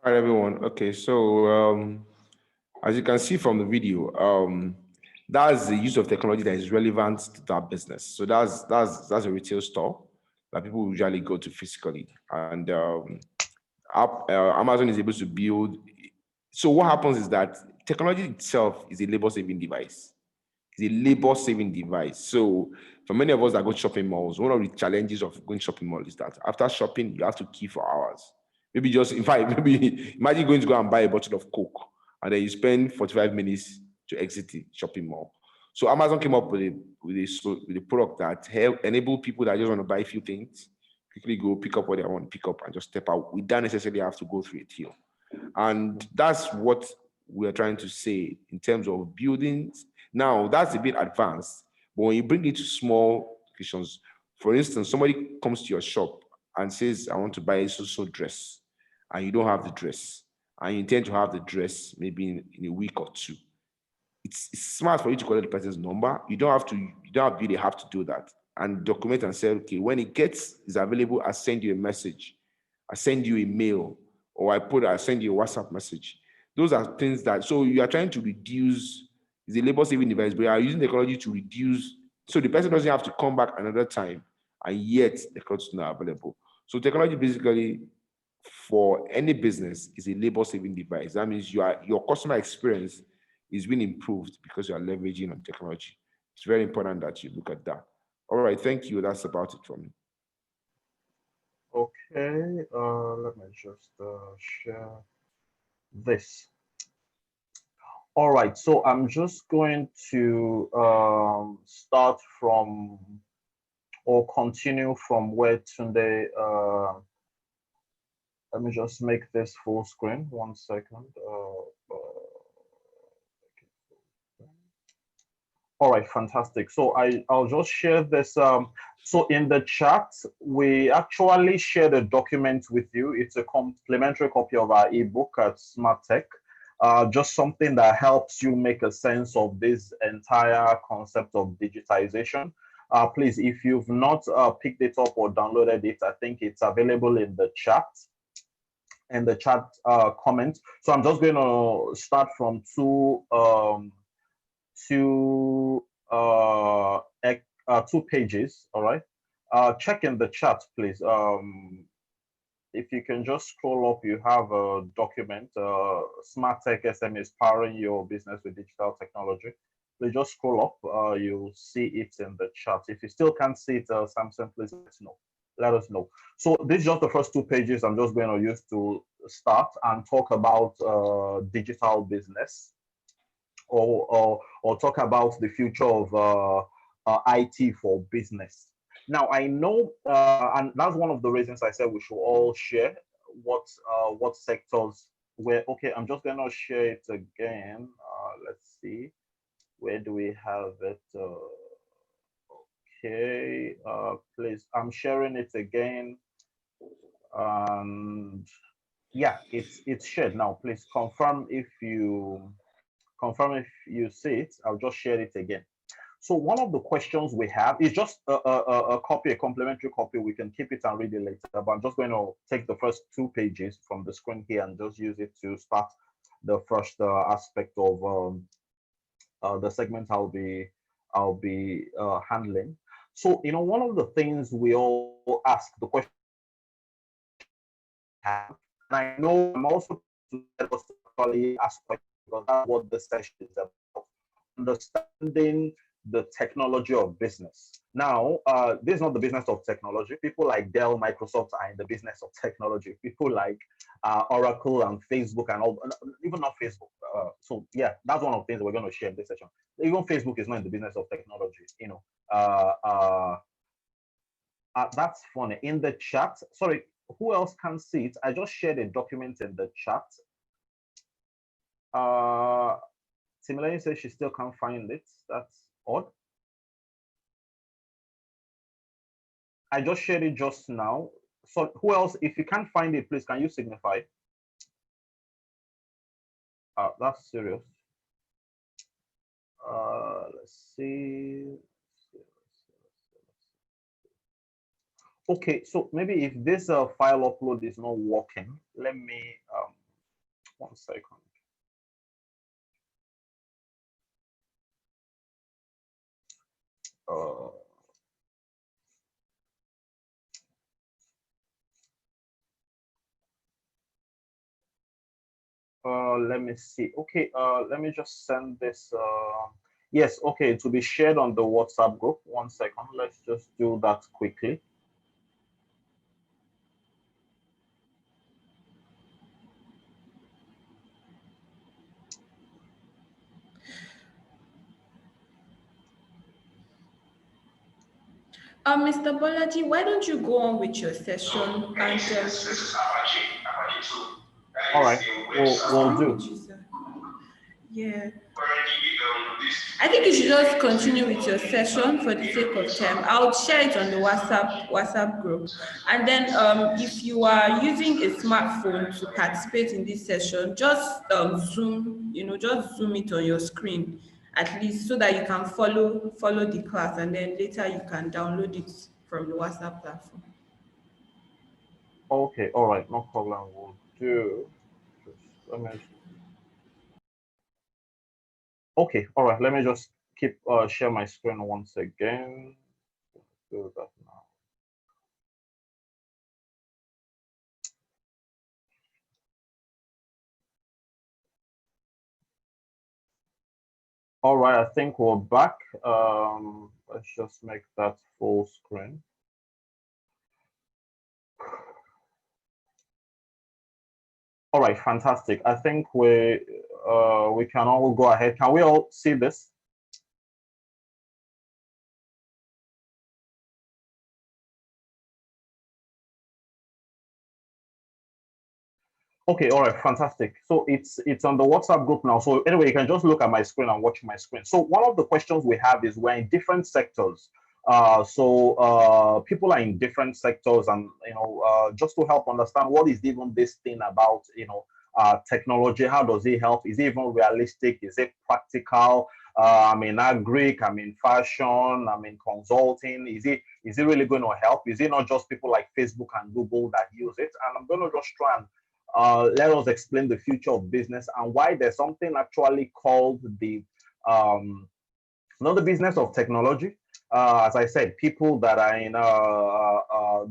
All right, everyone. Okay, so as you can see from the video, that's the use of technology that is relevant to that business. So that's a retail store that people usually go to physically, and Amazon is able to build. So what happens is that technology itself is a labor-saving device. It's a labor-saving device. So for many of us that go to shopping malls, one of the challenges of going shopping mall is that after shopping, you have to queue for hours. Maybe just, in fact, maybe imagine going to go and buy a bottle of Coke and then you spend 45 minutes to exit the shopping mall. So Amazon came up with a product that help enable people that just want to buy a few things quickly go pick up what I want to pick up and just step out. We don't necessarily have to go through a till. And that's what we're trying to say in terms of buildings. Now, that's a bit advanced, but when you bring it to small locations, for instance, somebody comes to your shop and says, I want to buy a so dress, and you don't have the dress, and you intend to have the dress maybe in a week or two. It's smart for you to collect the person's number. You really have to do that and document and say, okay, when it is available, I send you a message, I send you a mail, or I send you a WhatsApp message. Those are things that, so you are trying to reduce, it's a labor saving device, but you are using technology to reduce, so the person doesn't have to come back another time, and yet the clothes is not available. So technology basically for any business is a labor saving device. That means your customer experience is being improved because you are leveraging on technology. It's very important that you look at that. All right, thank you. That's about it for me. Okay, let me just share this. All right, so I'm just going to start from or continue from where Tunde. Let me just make this full screen. 1 second. All right, fantastic. So I'll just share this. So in the chat, we actually shared a document with you. It's a complimentary copy of our ebook at SmartTech. Just something that helps you make a sense of this entire concept of digitization. Please, if you've not picked it up or downloaded it, I think it's available in the chat. And the chat comment. So I'm just going to start from two pages. All right. Check in the chat, please. If you can just scroll up, you have a document. SmartTech4SMEs powering your business with digital technology. Please just scroll up. You'll see it in the chat. If you still can't see it, Samson, please let us know. Let us know. So this is just the first 2 pages I'm just going to use to start and talk about digital business or talk about the future of IT for business. Now, I know, and that's one of the reasons I said we should all share what sectors where, okay, I'm just going to share it again. Let's see, where do we have it? Okay, please, I'm sharing it again. And yeah, it's shared now. Please confirm if you see it. I'll just share it again. So one of the questions we have is just a copy, a complimentary copy. We can keep it and read it later, but I'm just going to take the first 2 pages from the screen here and just use it to start the first aspect of the segment I'll be handling. So, you know, one of the things we all ask the question, and I know I'm also actually ask questions because that's what the session is about, understanding the technology of business. Now, this is not the business of technology. People like Dell, Microsoft are in the business of technology. People like Oracle and Facebook and all, even not Facebook. So yeah, that's one of the things we're going to share in this session. Even Facebook is not in the business of technology. You know, that's funny. In the chat, sorry, who else can see it? I just shared a document in the chat. Similarly says she still can't find it. That's odd. I just shared it just now. So who else, if you can't find it, please, can you signify? That's serious. Let's see. Okay, so maybe if this file upload is not working, let me, 1 second. Let me see. Okay, let me just send this. Yes, okay, to be shared on the WhatsApp group. 1 second. Let's just do that quickly. Mr. Bolaji, why don't you go on with your session and All right, we'll screen do. with you, sir. Yeah. I think you should just continue with your session for the sake of time. I'll share it on the WhatsApp group. And then if you are using a smartphone to participate in this session, just just zoom it on your screen at least so that you can follow the class, and then later you can download it from the WhatsApp platform. Okay, all right, no problem. We'll do. Just let me. Okay, all right. Let me just keep share my screen once again. Do that now. All right, I think we're back. Let's just make that full screen. All right, fantastic. I think we can all go ahead. Can we all see this? Okay, all right, fantastic. So it's on the WhatsApp group now. So anyway, you can just look at my screen and watch my screen. So one of the questions we have is we're in different sectors. People are in different sectors, and just to help understand what is even this thing about, technology. How does it help? Is it even realistic? Is it practical? I'm in agri, I'm in fashion, I'm in consulting. Is it really going to help? Is it not just people like Facebook and Google that use it? And I'm going to just try and let us explain the future of business and why there's something actually called the not the business of technology. As I said, people that are in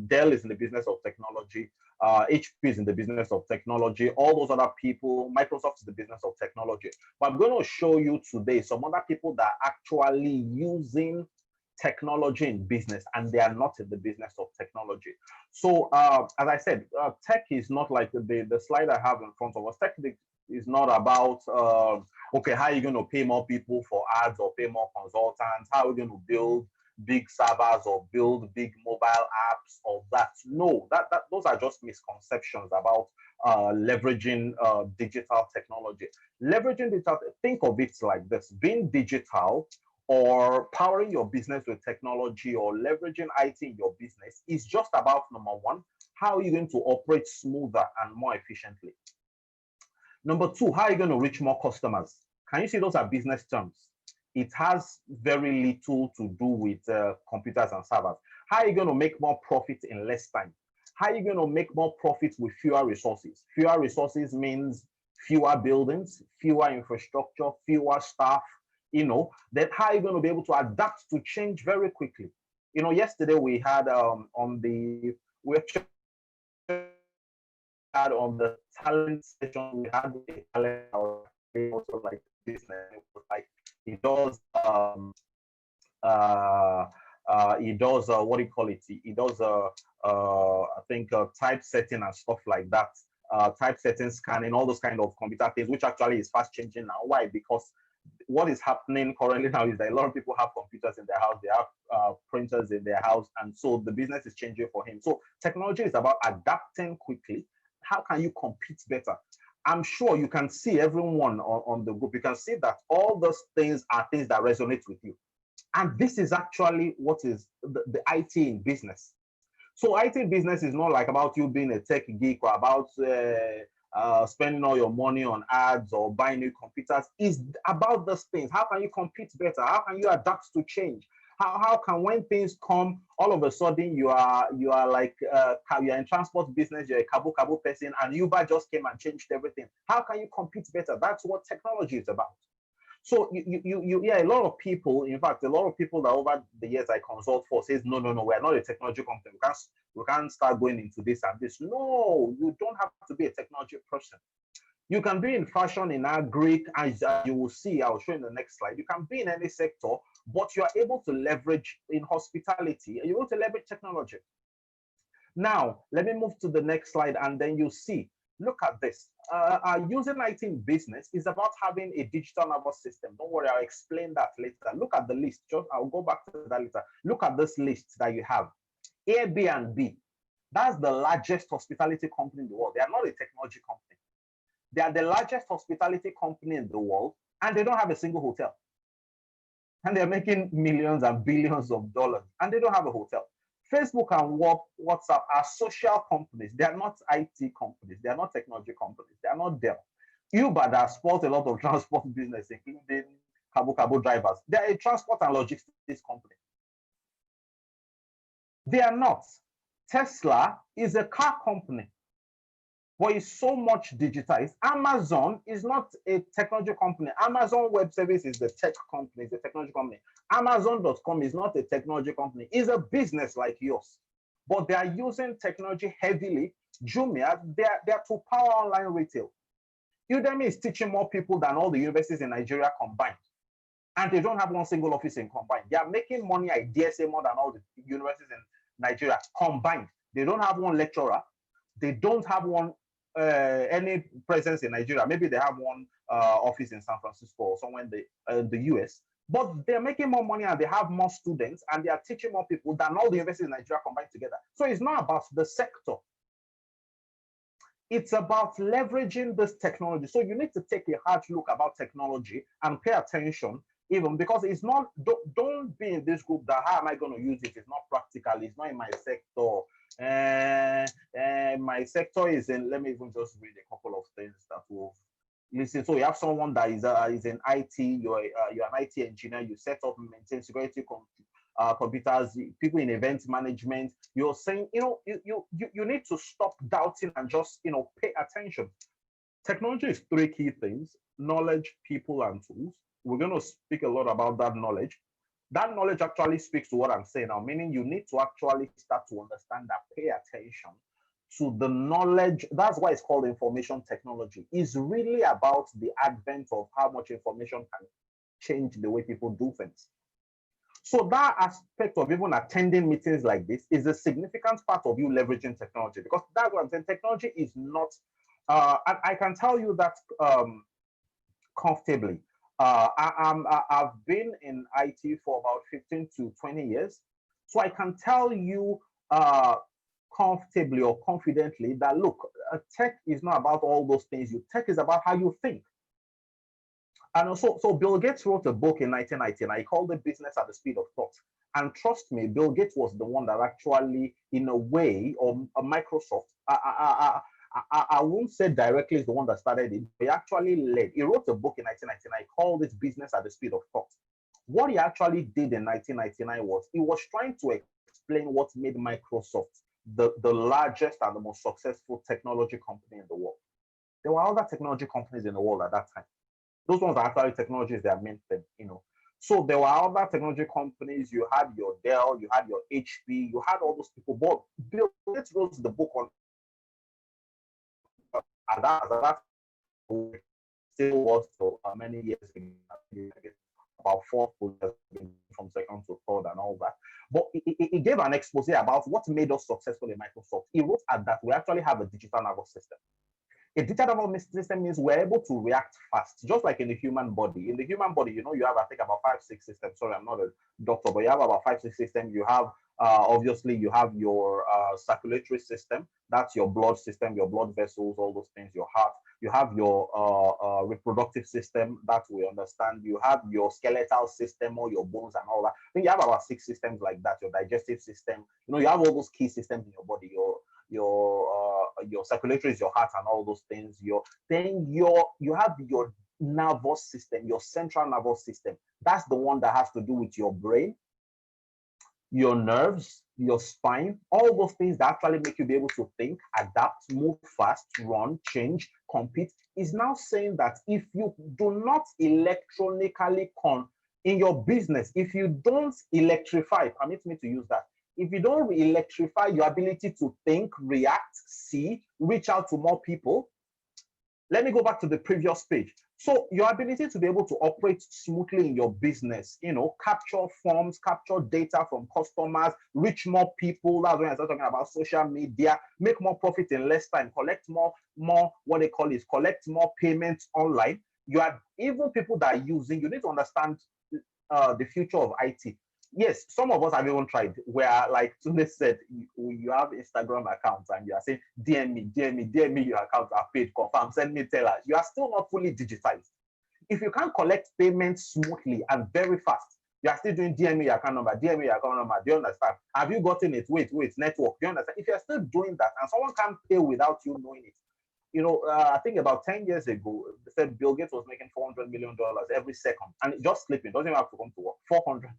Dell is in the business of technology. HP is in the business of technology. All those other people, Microsoft is the business of technology. But I'm going to show you today some other people that are actually using technology in business, and they are not in the business of technology. So, as I said, tech is not like the slide I have in front of us. Tech is not about okay, how are you going to pay more people for ads or pay more consultants? How are we going to build big servers or build big mobile apps or that? No, that those are just misconceptions about leveraging digital technology. Leveraging digital, think of it like this: being digital or powering your business with technology or leveraging IT in your business is just about number one, how are you going to operate smoother and more efficiently? Number two, how are you going to reach more customers? Can you see those are business terms? It has very little to do with computers and servers. How are you going to make more profit in less time? How are you going to make more profit with fewer resources? Fewer resources means fewer buildings, fewer infrastructure, fewer staff, then how are you going to be able to adapt to change very quickly? Yesterday we had we actually had on the talent session, we had a talent also like business. It was like he does what do you call it? He does I think typesetting and stuff like that. Typesetting, scanning, all those kind of computer things, which actually is fast changing now. Why? Because what is happening currently now is that a lot of people have computers in their house, they have printers in their house, and so the business is changing for him. So technology is about adapting quickly. How can you compete better? I'm sure you can see everyone on the group. You can see that all those things are things that resonate with you. And this is actually what is the IT in business. So IT business is not like about you being a tech geek or about spending all your money on ads or buying new computers. It's about those things. How can you compete better? How can you adapt to change? How can, when things come, all of a sudden you are like you're in transport business, you're a cabo person, and Uber just came and changed everything. How can you compete better? That's what technology is about. So a lot of people, in fact, a lot of people that over the years I consult for says, no, we're not a technology company. We can't start going into this and this. No, you don't have to be a technology person. You can be in fashion, in agri, as you will see, I'll show you in the next slide. You can be in any sector, but you are able to leverage in hospitality, you're able to leverage technology. Now, let me move to the next slide, and then you see Look at this. Using IT in business is about having a digital nervous system. Don't worry, I'll explain that later. Look at the list. I'll go back to that later. Look at this list that you have. Airbnb. That's the largest hospitality company in the world. They are not a technology company. They are the largest hospitality company in the world, and they don't have a single hotel. And they're making millions and billions of dollars, and they don't have a hotel. Facebook and WhatsApp are social companies. They are not IT companies. They are not technology companies. They are not Dell. Uber that supports a lot of transport business, including cabo drivers. They are a transport and logistics company. They are not. Tesla is a car company, but it's so much digitized. Amazon is not a technology company. Amazon Web Service is the tech company, it's a technology company. Amazon.com is not a technology company. It's a business like yours, but they are using technology heavily. Jumia, they're to power online retail. Udemy is teaching more people than all the universities in Nigeria combined. And they don't have one single office in combined. They are making money, I dare say, more than all the universities in Nigeria combined. They don't have one lecturer. They don't have one any presence in Nigeria. Maybe they have one office in San Francisco or somewhere in the US. But they're making more money and they have more students and they are teaching more people than all the universities in Nigeria combined together. So it's not about the sector. It's about leveraging this technology. So you need to take a hard look about technology and pay attention, even because it's not, don't be in this group that how am I going to use it? It's not practical. It's not in my sector. My sector is in, let me even just read a couple of things that will listen. So you have someone that is in IT, you're an IT engineer, you set up and maintain security computers, people in event management. You're saying, you need to stop doubting and just, pay attention. Technology is three key things: knowledge, people, and tools. We're going to speak a lot about that knowledge. That knowledge actually speaks to what I'm saying now, meaning you need to actually start to understand that, pay attention to the knowledge. That's why it's called information technology. It's really about the advent of how much information can change the way people do things. So that aspect of even attending meetings like this is a significant part of you leveraging technology, because that's what I'm saying. Technology is not, and I can tell you that comfortably. I've been in IT for about 15 to 20 years. So I can tell you comfortably or confidently that, look, tech is not about all those things. Tech is about how you think. And also, so Bill Gates wrote a book in 1999. He called it Business at the Speed of Thought. And trust me, Bill Gates was the one that actually, in a way, or Microsoft, I won't say directly is the one that started it, but he actually led. He wrote a book in 1999 called it Business at the Speed of Thought. What he actually did in 1999 was he was trying to explain what made Microsoft the largest and the most successful technology company in the world. There were other technology companies in the world at that time. Those ones are actually technologies that meant them, So there were other technology companies. You had your Dell, you had your HP, you had all those people. But Bill Gates wrote the book on that still was for many years ago, about 4 years from second to third and all that. But he gave an expose about what made us successful in Microsoft. He wrote at that we actually have a digital nervous system. A digital nervous system means we're able to react fast, just like in the human body. In the human body, you have, I think, about 5-6 systems. Sorry, I'm not a doctor, but you have about 5-6 systems. You have, obviously, you have your circulatory system. That's your blood system, your blood vessels, all those things, your heart. You have your reproductive system, that we understand. You have your skeletal system, or your bones and all that. I think you have about 6 systems like that. Your digestive system. You have all those key systems in your body. Your circulatory is your heart and all those things. You have your nervous system, your central nervous system. That's the one that has to do with your brain, your nerves, your spine, all those things that actually make you be able to think, adapt, move fast, run, change, compete. Is now saying that if you do not electronically in your business, if you don't electrify, permit me to use that, if you don't electrify your ability to think, react, see, reach out to more people. Let me go back to the previous page. So your ability to be able to operate smoothly in your business, capture forms, capture data from customers, reach more people. That's when I start talking about social media, make more profit in less time, collect more what they call is collect more payments online. You have even people that are using, you need to understand the future of IT. Yes, some of us have even tried where, like Tunde said, you have Instagram accounts and you are saying, DM me, your accounts are paid, confirm, send me teller. You are still not fully digitized. If you can't collect payments smoothly and very fast, you are still doing DM me your account number, DM me your account number. Do you understand? Have you gotten it? Wait, network. Do you understand? If you're still doing that and someone can't pay without you knowing it, I think about 10 years ago, they said Bill Gates was making $400 million every second and just sleeping, doesn't even have to come to work. $400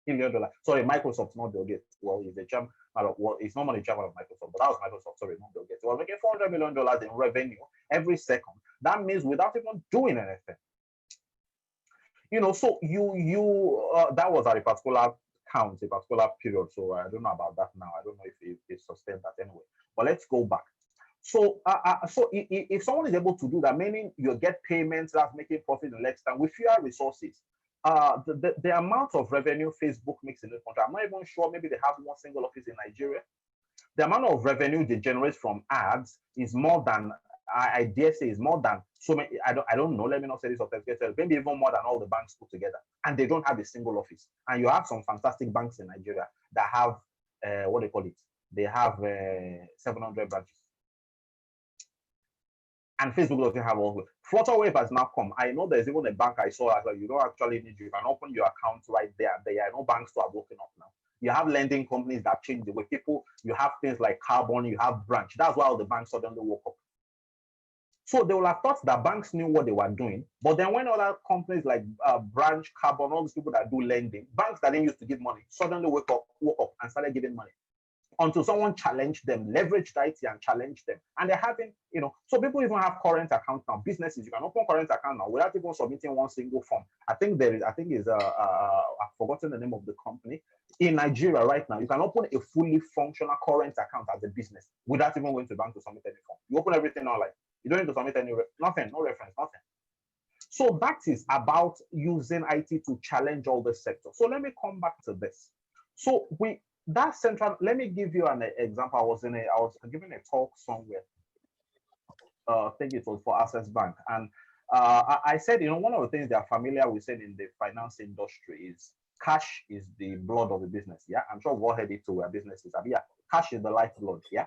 million. Sorry, Microsoft, not Bill Gates. Well, he's the chairman. Well, he's normally chairman of Microsoft, but that was Microsoft. Sorry, not Bill Gates. He was making $400 million in revenue every second. That means without even doing anything. So that was at a particular count, a particular period. So I don't know about that now. I don't know if it sustained that anyway. But let's go back. So, if someone is able to do that, meaning you get payments, that's making profit in less time with fewer resources, the amount of revenue Facebook makes in this country, I'm not even sure, maybe they have one single office in Nigeria. The amount of revenue they generate from ads is more than, I dare say, is more than so many. I don't know. Let me not say this of maybe even more than all the banks put together, and they don't have a single office. And you have some fantastic banks in Nigeria that have what they call it. They have 700 branches. And Facebook doesn't have all. Flutterwave has now come. I know there's even a bank I saw as well. You don't actually need, you can open your account right there. There are no banks to have woken up now. You have lending companies that change the way people, you have things like Carbon, you have Branch. That's why all the banks suddenly woke up. So they will have thought that banks knew what they were doing. But then when other companies like Branch, Carbon, all these people that do lending, banks that didn't used to give money, suddenly woke up and started giving money. Until someone challenged them, leveraged IT and challenged them. And they're having, so people even have current accounts now. Businesses, you can open current account now without even submitting one single form. I've forgotten the name of the company. In Nigeria right now, you can open a fully functional current account as a business without even going to the bank to submit any form. You open everything online. You don't need to submit nothing, no reference, nothing. So that is about using IT to challenge all the sectors. So let me come back to this. So that central, let me give you an example. I was giving a talk somewhere. I think it was for Access Bank. And I said, one of the things they are familiar with said in the finance industry is cash is the blood of the business. Yeah. I'm sure we've all heard it to where businesses are. Yeah. Cash is the lifeblood. Yeah.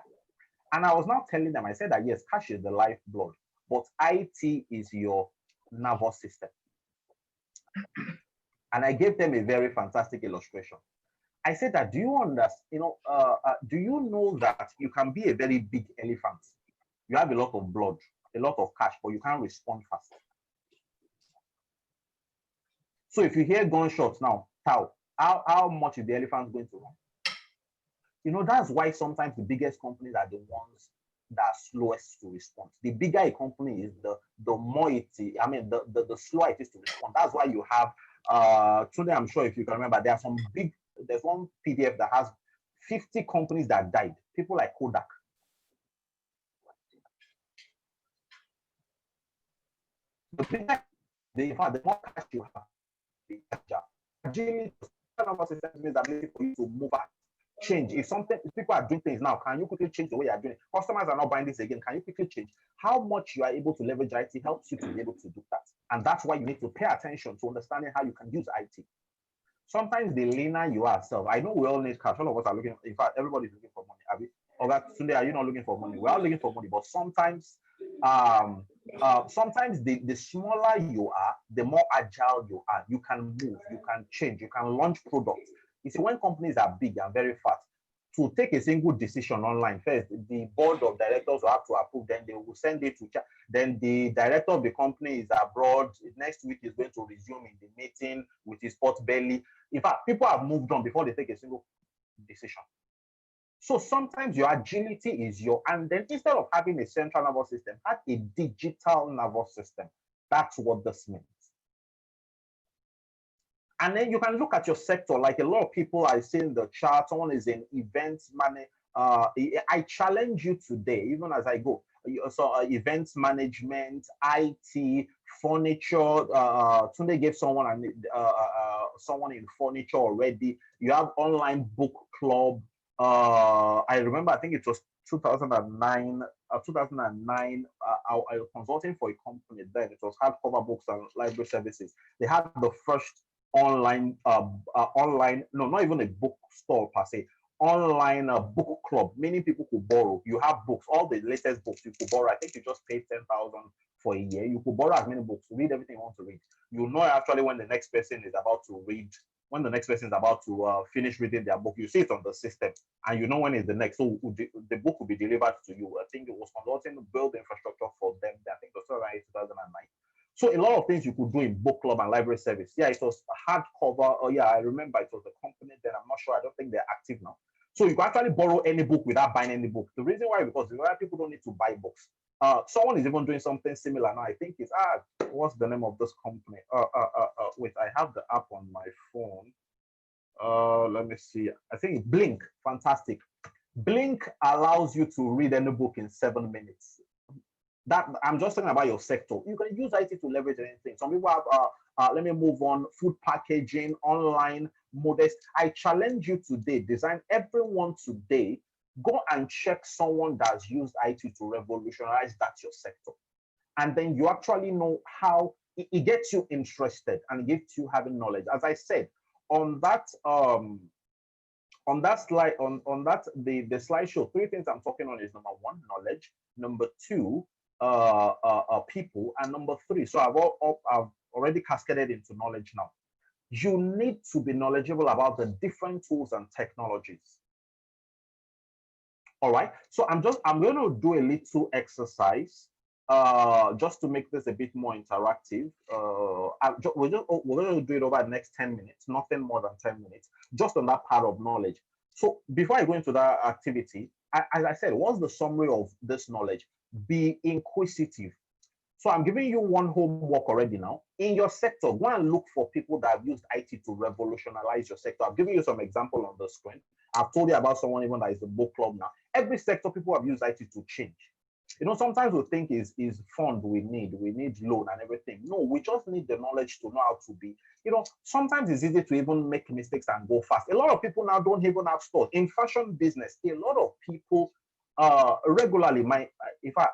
And I was now telling them, I said that yes, cash is the lifeblood, but IT is your nervous system. And I gave them a very fantastic illustration. I said that, do you understand, do you know that you can be a very big elephant? You have a lot of blood, a lot of cash, but you can't respond fast. So if you hear gunshots now, how much is the elephant going to run? That's why sometimes the biggest companies are the ones that are slowest to respond. The bigger a company is, the more the slower it is to respond. That's why you have, today I'm sure if you can remember, there's one PDF that has 50 companies that died, people like Kodak. The more cash you have, the agility means ability for you to move out, change. If people are doing things now, can you quickly change the way you're doing it? Customers are not buying this again. Can you quickly change? How much you are able to leverage IT helps you to be able to do that. And that's why you need to pay attention to understanding how you can use IT. Sometimes the leaner you are self, I know we all need cash. All of us are looking, in fact, everybody's looking for money. Sunday, are you not looking for money? We're all looking for money, but sometimes the smaller you are, the more agile you are. You can move, you can change, you can launch products. You see, when companies are big and very fast, to take a single decision online, first, the board of directors will have to approve, then they will send it to then the director of the company is abroad. Next week is going to resume in the meeting with his pot belly. In fact, people have moved on before they take a single decision. So sometimes your agility is and then instead of having a central nervous system, have a digital nervous system. That's what this means. And then you can look at your sector, like a lot of people I see in the chart, someone is in events management. I challenge you today, even as I go. So events management, IT, furniture. Tunde gave someone someone in furniture already. You have online book club. I remember, I think it was 2009. 2009, I was consulting for a company then. It was hardcover books and library services. They had the first online, no, not even a bookstore per se, online book club, meaning people could borrow. You have books, all the latest books you could borrow. I think you just paid 10,000 for a year. You could borrow as many books, read everything you want to read. You know actually when the next person is about to read, when the next person is about to finish reading their book, you see it on the system, and you know when is the next. So the book will be delivered to you. I think it was consulting to build infrastructure for them. I think it was around 2009. So a lot of things you could do in book club and library service. Yeah, it was a hardcover. Oh yeah, I remember it was a company then. I'm not sure. I don't think they're active now. So you can actually borrow any book without buying any book. The reason why, because people don't need to buy books. Someone is even doing something similar now. I think it's what's the name of this company? Wait, I have the app on my phone. Let me see. I think Blink. Fantastic. Blink allows you to read any book in 7 minutes. That I'm just talking about your sector. You can use IT to leverage anything. Some people have let me move on. Food packaging, online, modest. I challenge you today. Design everyone today. Go and check someone that's used IT to revolutionize that your sector, and then you actually know how it gets you interested and it gets you having knowledge. As I said on that slide, on that the slideshow, 3 things I'm talking on is number 1, knowledge. Number 2, people, and number 3. So I've already cascaded into knowledge now. You need to be knowledgeable about the different tools and technologies. All right. So I'm going to do a little exercise just to make this a bit more interactive. We're going to do it over the next 10 minutes, nothing more than 10 minutes, just on that part of knowledge. So before I go into that activity, as I said, what's the summary of this knowledge? Be inquisitive. So I'm giving you one homework already now. In your sector, go and look for people that have used IT to revolutionize your sector. I've given you some example on the screen. I've told you about someone even that is a book club now. Every sector, people have used IT to change. You know, sometimes we think is fund we need loan and everything. No, we just need the knowledge to know how to be. You know, sometimes it's easy to even make mistakes and go fast. A lot of people now don't even have stores. In fashion business, a lot of people regularly, I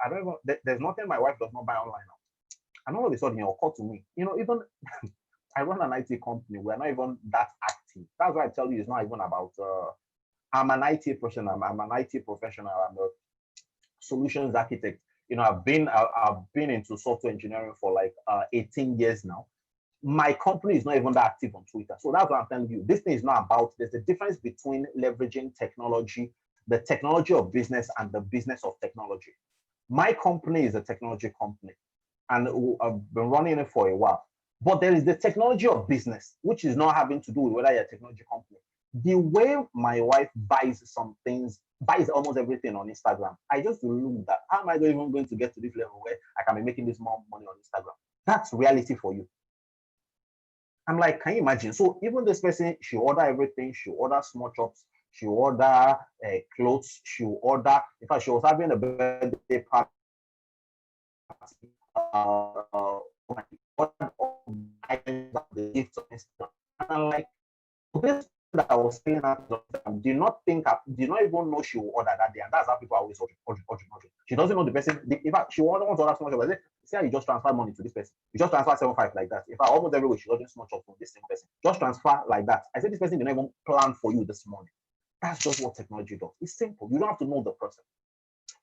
don't even, there's nothing my wife does not buy online now. And all of a sudden, it'll occur to me, you know, even I run an IT company, we're not even that active. That's why I tell you it's not even about, I'm an IT professional, I'm an IT professional, I'm a solutions architect. You know, I've been into software engineering for like 18 years now. My company is not even that active on Twitter. So that's what I'm telling you. This thing is not about, there's a difference between leveraging technology, the technology of business, and the business of technology. My company is a technology company, and I've been running it for a while. But there is the technology of business, which is not having to do with whether you're a technology company. The way my wife buys some things, buys almost everything on Instagram, I just look at that. How am I even going to get to this level where I can be making this more money on Instagram? That's reality for you. I'm like, can you imagine? So even this person, she order everything. She order small chops. She order clothes. She order. In fact, she was having a birthday party. And I'm like, this that I was saying that did not even know she would order that day, and that's how people are always ordering. She doesn't know the person. In fact, she wants to order small chops. I said, see how you just transfer money to this person. You just transfer 7.5 like that. In fact, almost every week she's ordering small chops from this same person. Just transfer like that. I said, this person did not even plan for you this morning. That's just what technology does. It's simple. You don't have to know the person.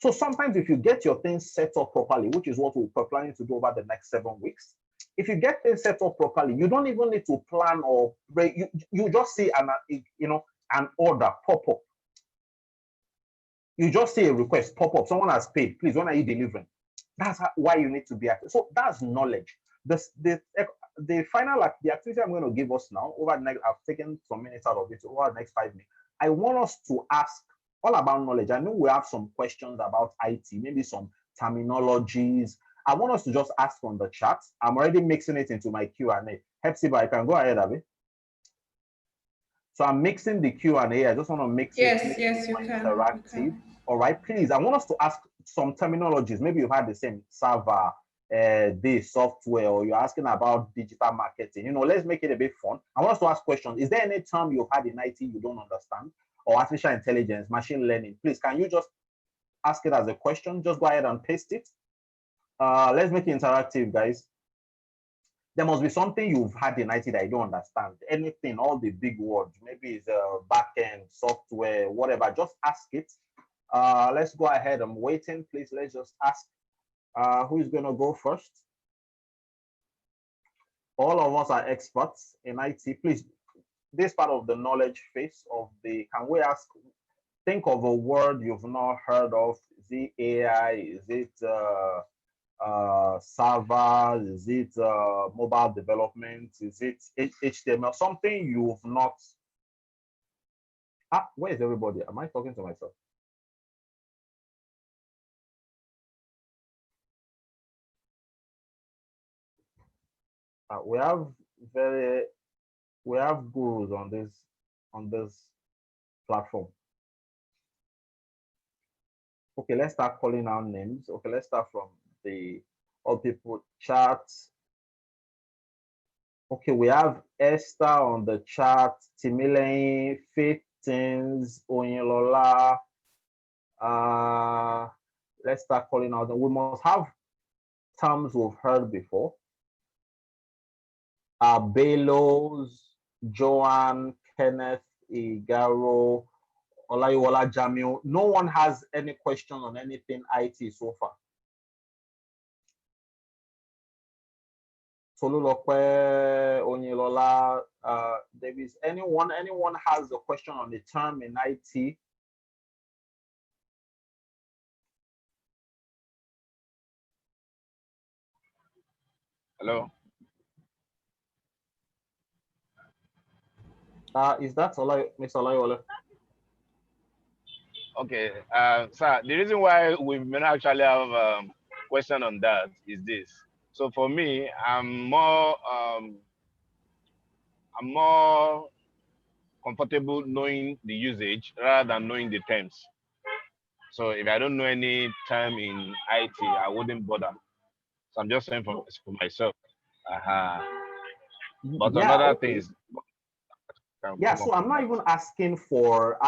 So sometimes if you get your things set up properly, which is what we're planning to do over the next 7 weeks, if you get things set up properly, you don't even need to plan or you just see an order pop up. You just see a request pop up. Someone has paid. Please, when are you delivering? That's why you need to be active. So that's knowledge. The activity I'm going to give us now over the next, I've taken some minutes out of it over the next 5 minutes. I want us to ask all about knowledge. I know we have some questions about IT, maybe some terminologies. I want us to just ask on the chat. I'm already mixing it into my Q&A. Hepzibah, I can go ahead, Abby. So I'm mixing the Q&A. I just want to mix it more interactive. All right, please. I want us to ask some terminologies. Maybe you've had the same server, this software, or you're asking about digital marketing, let's make it a bit fun. I want us to ask questions. Is there any term you've had in IT you don't understand, or artificial intelligence, machine learning? Please, can you just ask it as a question? Just go ahead and paste it. Let's make it interactive, guys. There must be something you've had in IT that you don't understand. Anything, all the big words, maybe it's backend, software, whatever, just ask it. Let's go ahead. I'm waiting, please. Let's just ask. Who is going to go first? All of us are experts in IT. Please, this part of the knowledge phase of the, can we ask, think of a word you've not heard of. Is it AI? Is it server? Is it mobile development? Is it HTML? Something you've not. Where is everybody? Am I talking to myself? We have gurus on this platform. Okay, let's start calling out names. Okay, let's start from the all people chat. Okay, we have Esther on the chat, Timilein, Faithins, Oyinlola. Let's start calling out. We must have terms we've heard before. Belos, Joanne, Kenneth, Igaro, Olayiwola, Jamil. No one has any question on anything IT so far. Tolulope, Onyilola, Davis. Anyone has a question on the term in IT? Hello. Is that Mr. Olayiwola? Okay, sir, the reason why we may not actually have a question on that is this. So for me, I'm more comfortable knowing the usage rather than knowing the terms. So if I don't know any term in IT, I wouldn't bother. So I'm just saying for myself. But Yeah, another okay. thing is. Yeah, so I'm not even asking for,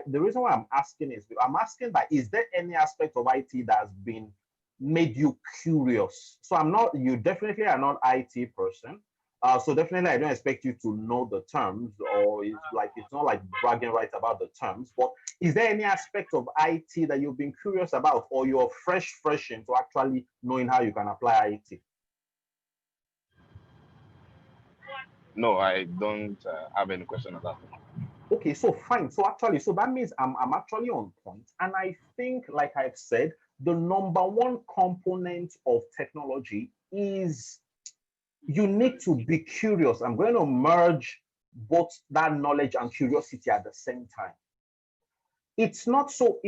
the reason why I'm asking is, I'm asking that, is there any aspect of IT that's been made you curious? So you definitely are not IT person. So definitely I don't expect you to know the terms, or it's not like bragging rights about the terms, but is there any aspect of IT that you've been curious about, or you're fresh into actually knowing how you can apply IT? No, I don't have any question on that. Okay, so fine. So that means I'm actually on point. And I think, like I've said, the number one component of technology is you need to be curious. I'm going to merge both that knowledge and curiosity at the same time. It's not so,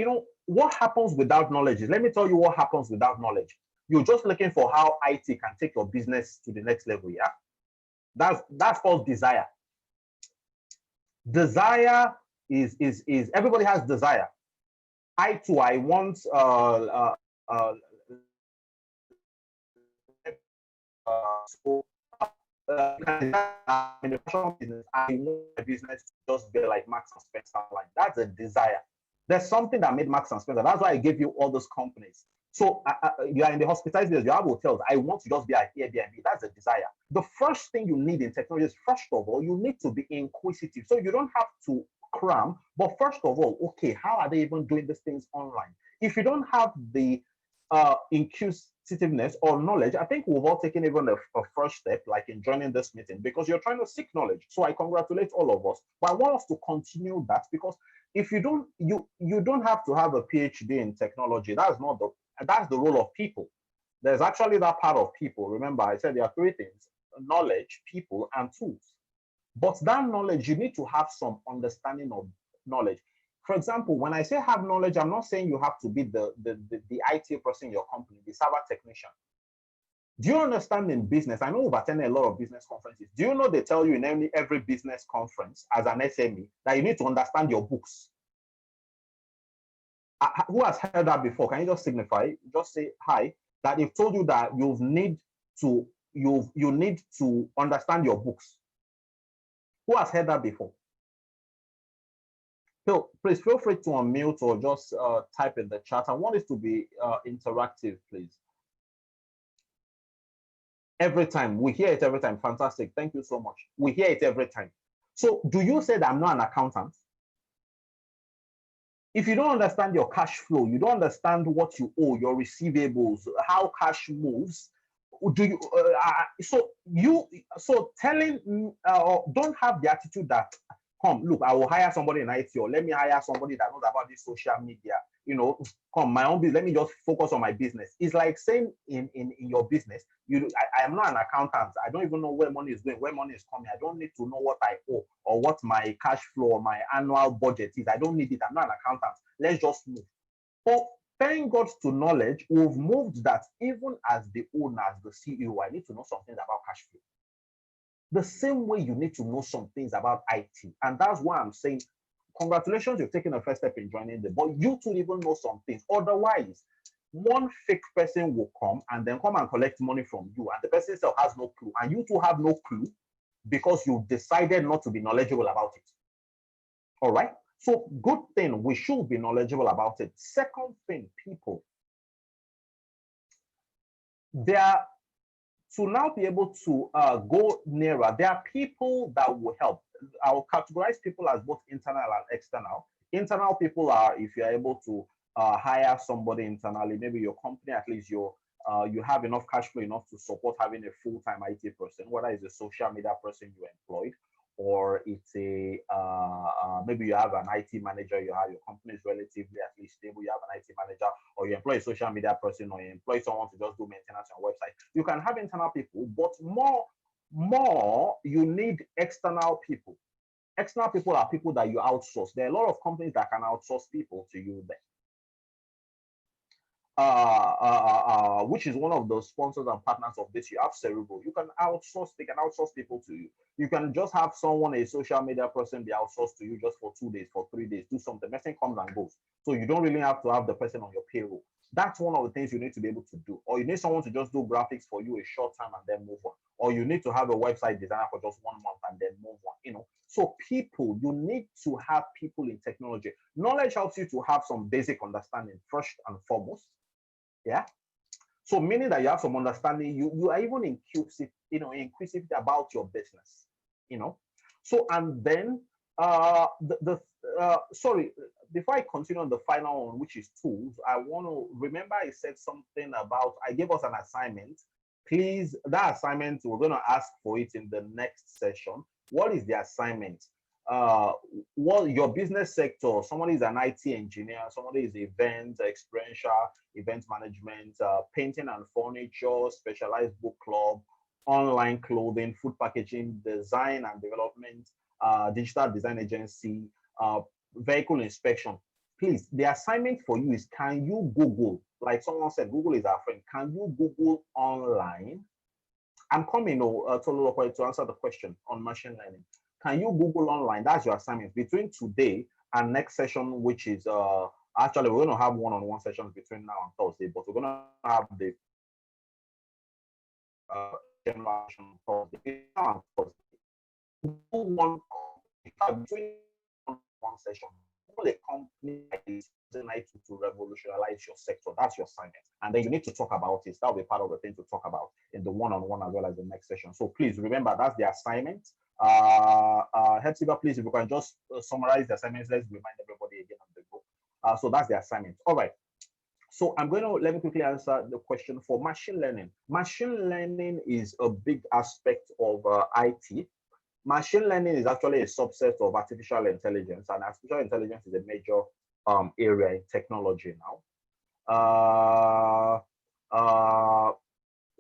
what happens without knowledge is, let me tell you what happens without knowledge. You're just looking for how IT can take your business to the next level, yeah? That's called desire. Desire is everybody has desire. I want in the fashion business, I want my business to just be like Marks and Spencer line. That's a desire. There's something that made Marks and Spencer. That's why I gave you all those companies. So you are in the hospitality business, you have hotels. I want to just be like Airbnb. That's a desire. The first thing you need in technology is, first of all, you need to be inquisitive. So you don't have to cram, but first of all, okay, how are they even doing these things online? If you don't have the inquisitiveness or knowledge, I think we've all taken even a first step, like in joining this meeting, because you're trying to seek knowledge. So I congratulate all of us, but I want us to continue that, because if you don't, you don't have to have a PhD in technology. That's the role of people. There's actually that part of people. Remember, I said there are three things: knowledge, people, and tools. But that knowledge, you need to have some understanding of knowledge. For example, when I say have knowledge, I'm not saying you have to be the IT person in your company, the server technician. Do you understand in business? I know we've attended a lot of business conferences. Do you know they tell you in every business conference as an SME that you need to understand your books? Who has heard that before? Can you just signify? Just say hi. that they've told you that you need to understand your books. Who has heard that before? So please feel free to unmute or just type in the chat. I want it to be interactive, please. Every time. We hear it every time. Fantastic. Thank you so much. We hear it every time. So do you say that I'm not an accountant? If you don't understand your cash flow, you don't understand what you owe, your receivables, how cash moves, do you so telling or don't have the attitude that, come, look, I will hire somebody in IT, or let me hire somebody that knows about this social media, you know, come, my own business, let me just focus on my business. It's like saying in your business, I am not an accountant. I don't even know where money is going, where money is coming. I don't need to know what I owe or what my cash flow or my annual budget is. I don't need it. I'm not an accountant. Let's just move. But thank God to knowledge, we've moved that even as the owner, as the CEO, I need to know some things about cash flow. The same way you need to know some things about IT. And that's why I'm saying, congratulations, you've taken the first step in joining them, but you too even know some things. Otherwise, one fake person will come and collect money from you, and the person still has no clue, and you too have no clue because you decided not to be knowledgeable about it. All right? So good thing, we should be knowledgeable about it. Second thing, people, to now be able to go nearer, there are people that will help. I'll categorize people as both internal and external. Internal people are if you're able to hire somebody internally, maybe your company, at least you have enough cash flow enough to support having a full-time IT person, whether it's a social media person you employed, or it's a maybe you have an IT manager, your company is relatively at least stable, you have an IT manager, or you employ a social media person, or you employ someone to just do maintenance on your website. You can have internal people, but more you need external people. External people are people that you outsource. There are a lot of companies that can outsource people to you there. Which is one of the sponsors and partners of this. You have Cerebral. They can outsource people to you. You can just have someone, a social media person, be outsourced to you just for 2 days, for 3 days, do something. The person comes and goes. So you don't really have to have the person on your payroll. That's one of the things you need to be able to do. Or you need someone to just do graphics for you a short time and then move on. Or you need to have a website designer for just 1 month and then move on. You know, so people, you need to have people in technology. Knowledge helps you to have some basic understanding first and foremost. Yeah. So meaning that you have some understanding, you are even inquisitive about your business, you know. So and then sorry, before I continue on the final one, which is tools, I want to remember I said something about, I gave us an assignment. Please, that assignment, we're going to ask for it in the next session. What is the assignment? What your business sector, somebody is an IT engineer, somebody is event, experiential event management, painting and furniture, specialized book club, online clothing, food packaging, design and development, digital design agency, vehicle inspection. Please, the assignment for you is, can you Google, like someone said, Google is our friend. Can you Google online? I'm coming to answer the question on machine learning. Can you Google online? That's your assignment between today and next session, which is actually we're going to have one-on-one sessions between now and Thursday, but we're going to have the general session on Thursday. Between one session, a company to revolutionize your sector. That's your assignment, and then you need to talk about it. That'll be part of the thing to talk about in the one-on-one as well as the next session. So please remember, that's the assignment. Hepzibah, please, if you can just summarize the assignments, let's remind everybody again on the go. So that's the assignment. All right. So let me quickly answer the question for machine learning. Machine learning is a big aspect of IT. Machine learning is actually a subset of artificial intelligence, and artificial intelligence is a major area in technology now.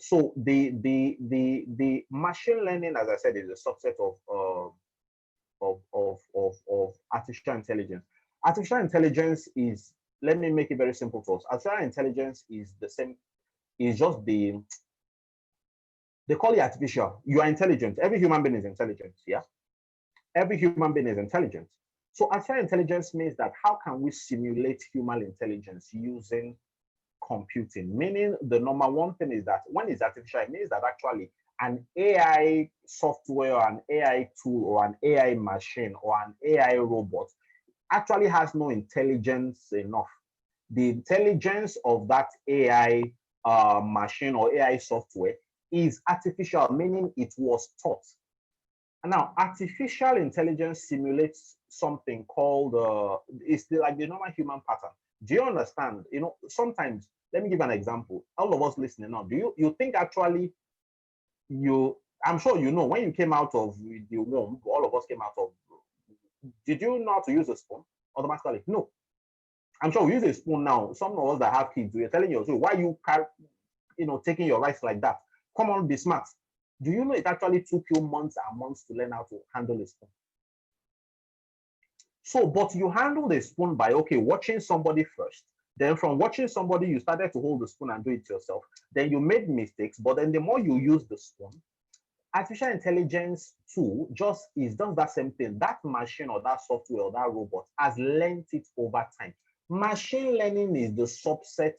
So the machine learning, as I said, is a subset of artificial intelligence. Artificial intelligence is, let me make it very simple to us. Artificial intelligence is the same, is just they call it artificial. You are intelligent. Every human being is intelligent. Yeah. Every human being is intelligent. So artificial intelligence means that how can we simulate human intelligence using computing, meaning the number one thing is that when it's artificial, it means that actually an AI software or an AI tool or an AI machine or an AI robot actually has no intelligence enough. The intelligence of that AI machine or AI software is artificial, meaning it was taught. And now, artificial intelligence simulates something called, it's like the normal human pattern. Do you understand? You know, sometimes, let me give an example. All of us listening now, do you think actually I'm sure you know, when you came out of the womb, all of us came out of, did you know how to use a spoon automatically? No. I'm sure we use a spoon now. Some of us that have kids, we're telling you, so why you taking your rice like that? Come on, be smart. Do you know it actually took you months and months to learn how to handle a spoon? So, but you handle the spoon by, okay, watching somebody first. Then from watching somebody, you started to hold the spoon and do it yourself. Then you made mistakes, but then the more you use the spoon, artificial intelligence tool does that same thing. That machine or that software or that robot has learned it over time. Machine learning is the subset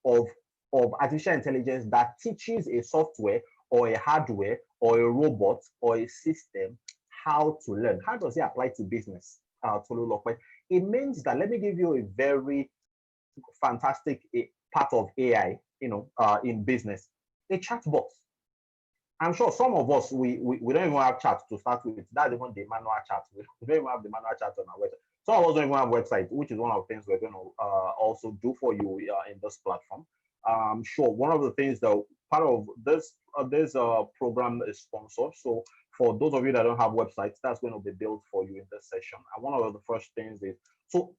of artificial intelligence that teaches a software or a hardware or a robot or a system how to learn. How does it apply to business? It means that, let me give you a very fantastic part of AI, in business, a chatbot. I'm sure some of us, we don't even have chats to start with. That's even the manual chat. We don't even have the manual chat on our website. Some of us don't even have website, which is one of the things we're going to also do for you in this platform. Sure, one of the things that part of this program is sponsored. So for those of you that don't have websites, that's going to be built for you in this session. And one of the first things is, so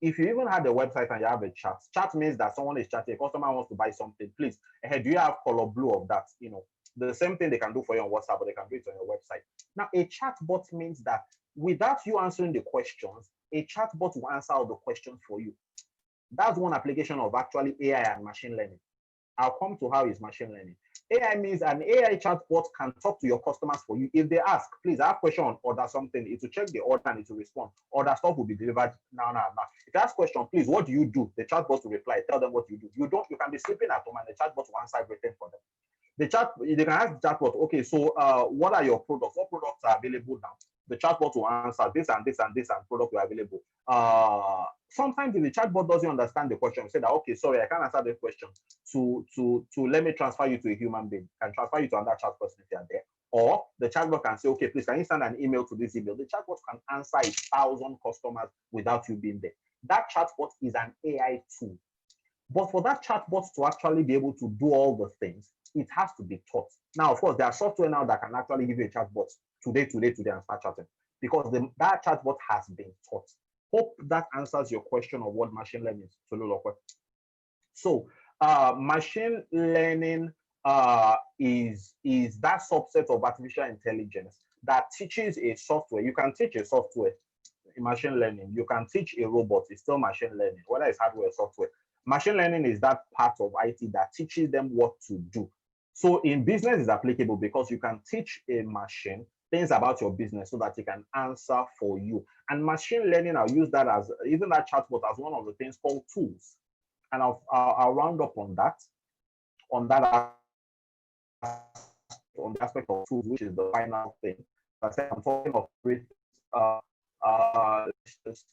if you even had a website and you have a chat means that someone is chatting, a customer wants to buy something, please, hey, do you have color blue of that? The same thing they can do for you on WhatsApp, but they can do it on your website. Now, a chatbot means that without you answering the questions, a chatbot will answer all the questions for you. That's one application of actually AI and machine learning. I'll come to how is machine learning. AI means an AI chatbot can talk to your customers for you. If they ask, please, I have a question on order something, it will check the order and it will respond. Order stuff will be delivered now. If they ask question, please, what do you do? The chatbot will reply, tell them what you do. You can be sleeping at home and the chatbot will answer everything for them. They can ask the chatbot, okay, so what are your products? What products are available now? The chatbot will answer this and this and this and product are available. Sometimes if the chatbot doesn't understand the question, we say that, okay, sorry, I can't answer the question. To let me transfer you to a human being. I can transfer you to another chat person if they are there. Or the chatbot can say, okay, please, can you send an email to this email? The chatbot can answer 1,000 customers without you being there. That chatbot is an AI tool. But for that chatbot to actually be able to do all the things, it has to be taught. Now, of course, there are software now that can actually give you a chatbot today and start chatting, because that chatbot has been taught. Hope that answers your question of what machine learning is. So machine learning is that subset of artificial intelligence that teaches a software. You can teach a software in machine learning. You can teach a robot. It's still machine learning, whether it's hardware or software. Machine learning is that part of IT that teaches them what to do. So in business is applicable because you can teach a machine things about your business so that it can answer for you. And machine learning, I'll use that as, even that chatbot, as one of the things called tools. And I'll round up on that aspect of tools, which is the final thing. I said I'm talking of let's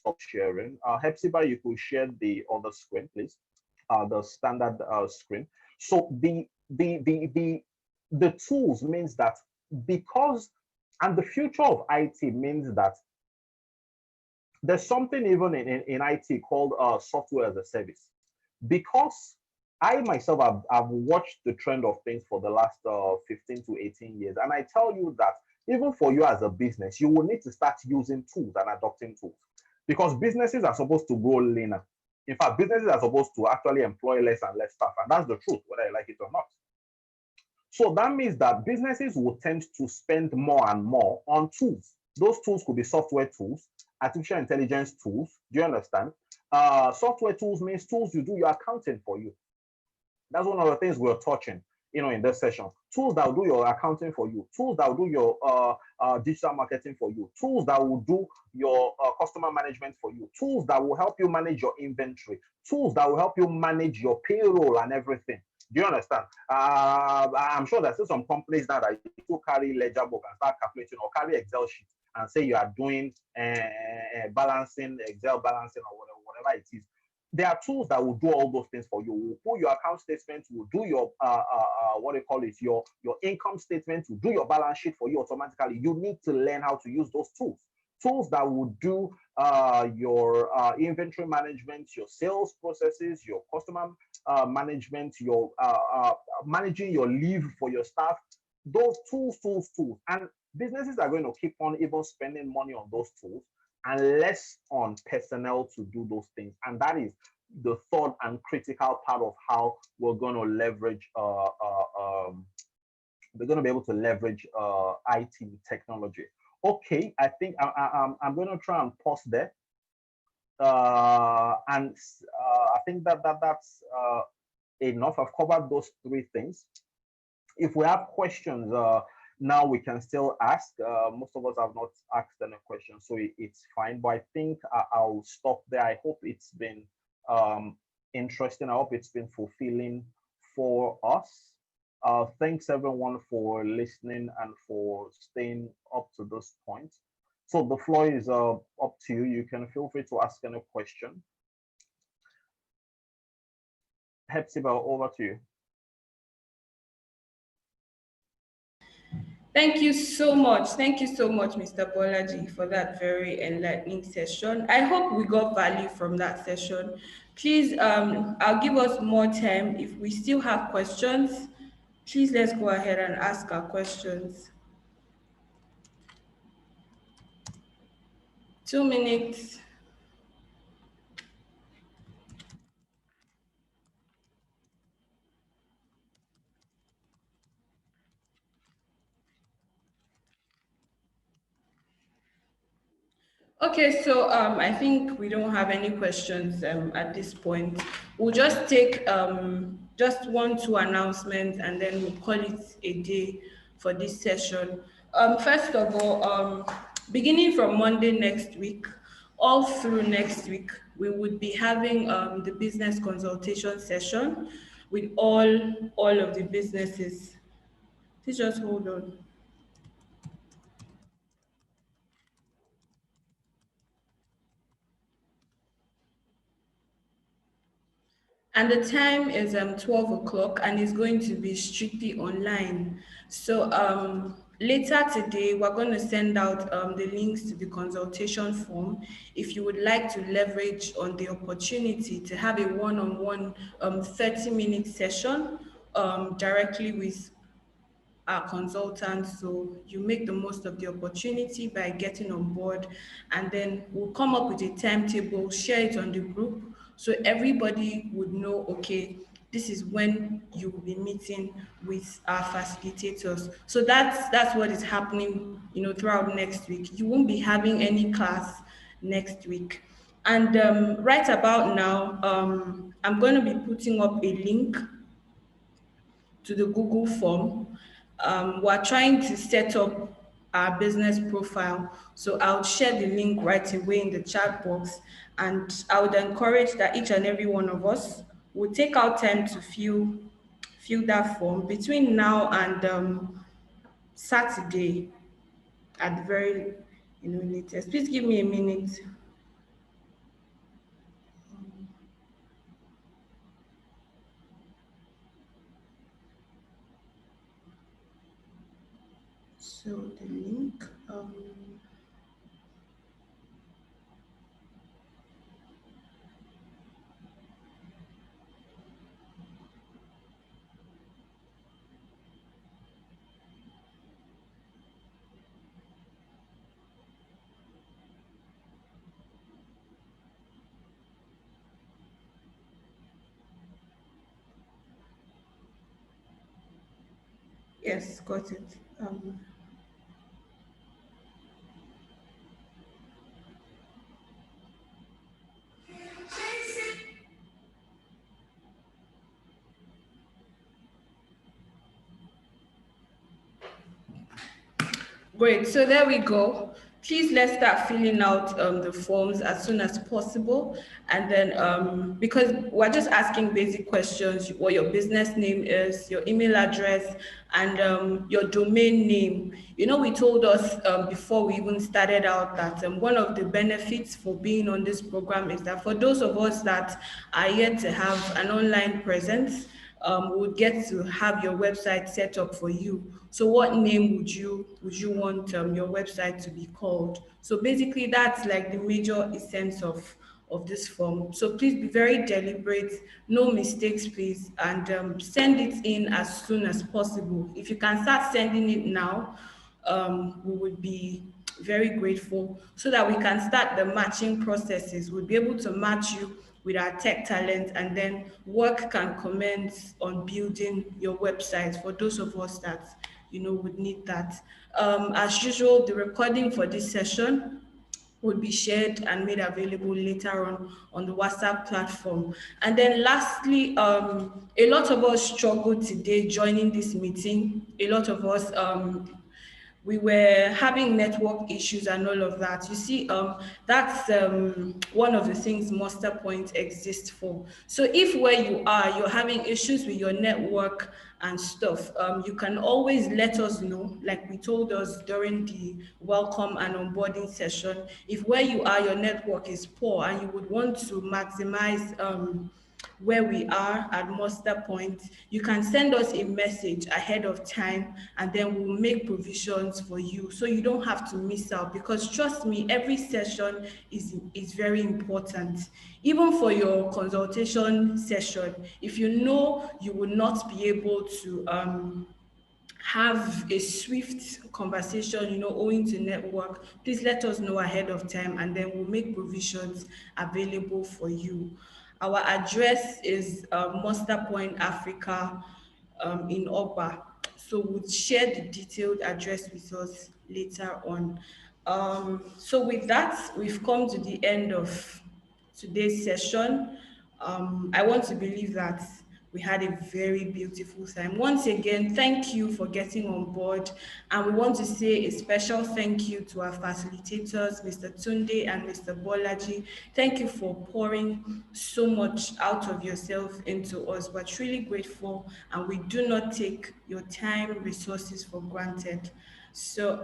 stop sharing. Hepzibah, you could share the other screen, please. The standard screen. So the tools means that because, and the future of IT means that there's something even in IT called software as a service. Because I myself have watched the trend of things for the last 15 to 18 years, and I tell you that even for you as a business, you will need to start using tools and adopting tools, because businesses are supposed to grow leaner. In fact, businesses are supposed to actually employ less and less staff, and that's the truth, whether you like it or not. So that means that businesses will tend to spend more and more on tools. Those tools could be software tools, artificial intelligence tools. Do you understand? Software tools means tools you do your accounting for you. That's one of the things we're touching. in this session. Tools that will do your accounting for you, tools that will do your digital marketing for you, tools that will do your customer management for you, tools that will help you manage your inventory, tools that will help you manage your payroll and everything. Do you understand? I'm sure there's still some companies now that you still carry ledger book and start calculating, or carry Excel sheet and say you are doing balancing, Excel balancing, or whatever it is. There are tools that will do all those things for you. Will pull your account statement, will do your what they call it, your income statement, will do your balance sheet for you automatically. You need to learn how to use those tools. Tools that will do your inventory management, your sales processes, your customer management, your managing your leave for your staff. Those tools. And businesses are going to keep on even spending money on those tools and less on personnel to do those things. And that is the third and critical part of how we're going to leverage we're going to be able to leverage IT technology. Okay, I think I'm going to try and pause there. And I think that's enough. I've covered those three things. If we have questions, now we can still ask. Most of us have not asked any questions, so it's fine. But I think I'll stop there. I hope it's been interesting. I hope it's been fulfilling for us. Thanks everyone for listening and for staying up to this point. So the floor is up to you. You can feel free to ask any question. Hepzibah, over to you. Thank you so much. Thank you so much, Mr. Bolaji, for that very enlightening session. I hope we got value from that session. Please, I'll give us more time. If we still have questions, please let's go ahead and ask our questions. 2 minutes. Okay, so I think we don't have any questions at this point. We'll just take just 1, 2 announcements, and then we'll call it a day for this session. First of all, beginning from Monday next week, all through next week, we would be having the business consultation session with all of the businesses. Please just hold on. And the time is 12 o'clock, and it's going to be strictly online. So later today, we're going to send out the links to the consultation form. If you would like to leverage on the opportunity to have a one-on-one 30-minute session directly with our consultants, so you make the most of the opportunity by getting on board, and then we'll come up with a timetable, share it on the group, so everybody would know, okay, this is when you will be meeting with our facilitators. So that's what is happening, throughout next week. You won't be having any class next week. And right about now, I'm going to be putting up a link to the Google form. We're trying to set up our business profile. So I'll share the link right away in the chat box. And I would encourage that each and every one of us will take out time to fill that form between now and Saturday at the very latest. Please give me a minute. So the link. Yes, got it. Great. So there we go. Please let's start filling out the forms as soon as possible. And then because we're just asking basic questions, what your business name is, your email address, and your domain name. You know, we told us before we even started out that one of the benefits for being on this program is that for those of us that are yet to have an online presence, would get to have your website set up for you. So what name would you want your website to be called? So basically that's like the major essence of this form. So please be very deliberate, no mistakes please, and send it in as soon as possible. If you can start sending it now, we would be very grateful so that we can start the matching processes. We'll be able to match you with our tech talent, and then work can commence on building your website for those of us that would need that. As usual, the recording for this session would be shared and made available later on the WhatsApp platform. And then lastly, a lot of us struggled today joining this meeting. A lot of us we were having network issues and all of that. You see, that's one of the things Master Point exists for. So if where you are, you're having issues with your network and stuff, you can always let us know, like we told us during the welcome and onboarding session. If where you are, your network is poor and you would want to maximize where we are at Master Point, you can send us a message ahead of time, and then we'll make provisions for you so you don't have to miss out. Because trust me, every session is very important. Even for your consultation session, if you know you will not be able to have a swift conversation, owing to network, please let us know ahead of time, and then we'll make provisions available for you. Our address is Monster Point Africa in Oba. So we'll share the detailed address with us later on. So with that, we've come to the end of today's session. I want to believe that we had a very beautiful time. Once again, thank you for getting on board. And we want to say a special thank you to our facilitators, Mr. Tunde and Mr. Bolaji. Thank you for pouring so much out of yourself into us. We're truly grateful, and we do not take your time, resources for granted. So,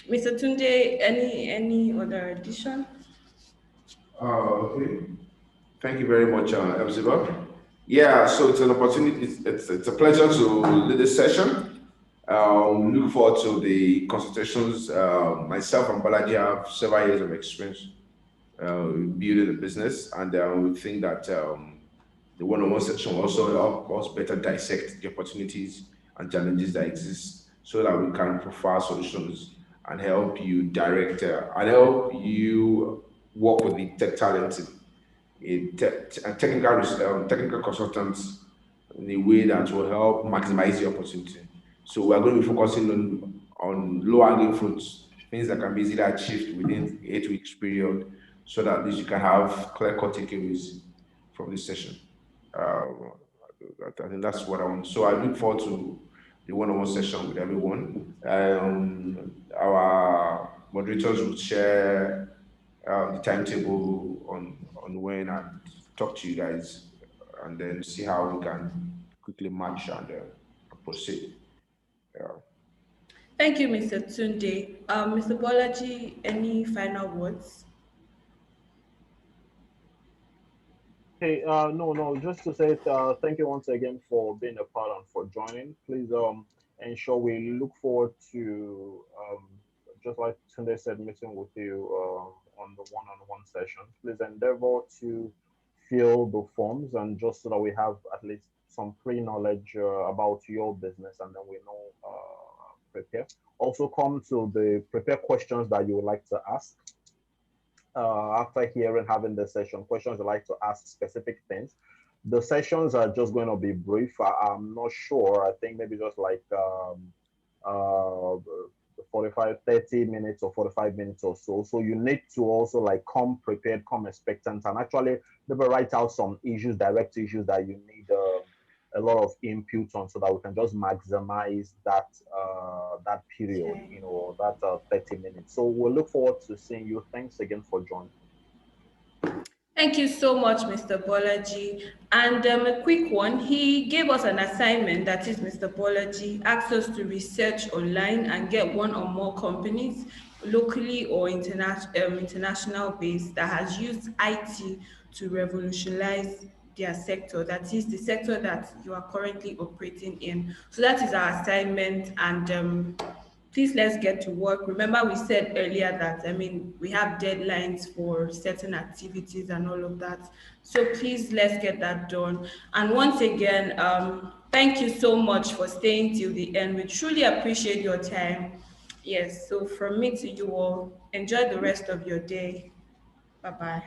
Mr. Tunde, any other addition? Okay. Thank you very much, Elzeba. Yeah, so it's an opportunity. It's a pleasure to lead this session. Look forward to the consultations. Myself and Balaji have several years of experience building a business, and we think that the one-on-one section will also help us better dissect the opportunities and challenges that exist, so that we can profile solutions and help you direct and help you work with the tech talent and technical consultants in a way that will help maximize the opportunity. So we're going to be focusing on low-hanging fruits, things that can be easily achieved within 8 weeks period, so that at least you can have clear-cut takeaways from this session. I think that's what I want. So I look forward to the one-on-one session with everyone. Our moderators will share the timetable on when, and talk to you guys, and then see how we can quickly match and proceed. Thank you, Mr. Tunde. Mr. Bolaji, any final words? Hey, no, just to say thank you once again for being a part and for joining. Please ensure we look forward to, just like Tunde said, meeting with you on the one-on-one sessions. Please endeavor to fill the forms, and just so that we have at least some pre-knowledge about your business, and then we know prepare. Also come to the prepare questions that you would like to ask. After having the session, questions I'd like to ask specific things. The sessions are just going to be brief. I'm not sure. I think maybe just like 45, 30 minutes or 45 minutes or so. So you need to also like come prepared, come expectant, and actually maybe write out some issues, direct issues that you need a lot of input on, so that we can just maximize that period, Okay. or that 30 minutes. So we'll look forward to seeing you. Thanks again for joining. Thank you so much, Mr. Bolaji. And a quick one, he gave us an assignment, that is, Mr. Bolaji asked us to research online and get one or more companies, locally or international based, that has used IT to revolutionize their sector, that is the sector that you are currently operating in. So that is our assignment, and please let's get to work. Remember, we said earlier that, I mean, we have deadlines for certain activities and all of that. So please let's get that done. And once again, thank you so much for staying till the end. We truly appreciate your time. Yes, so from me to you all, enjoy the rest of your day. Bye bye.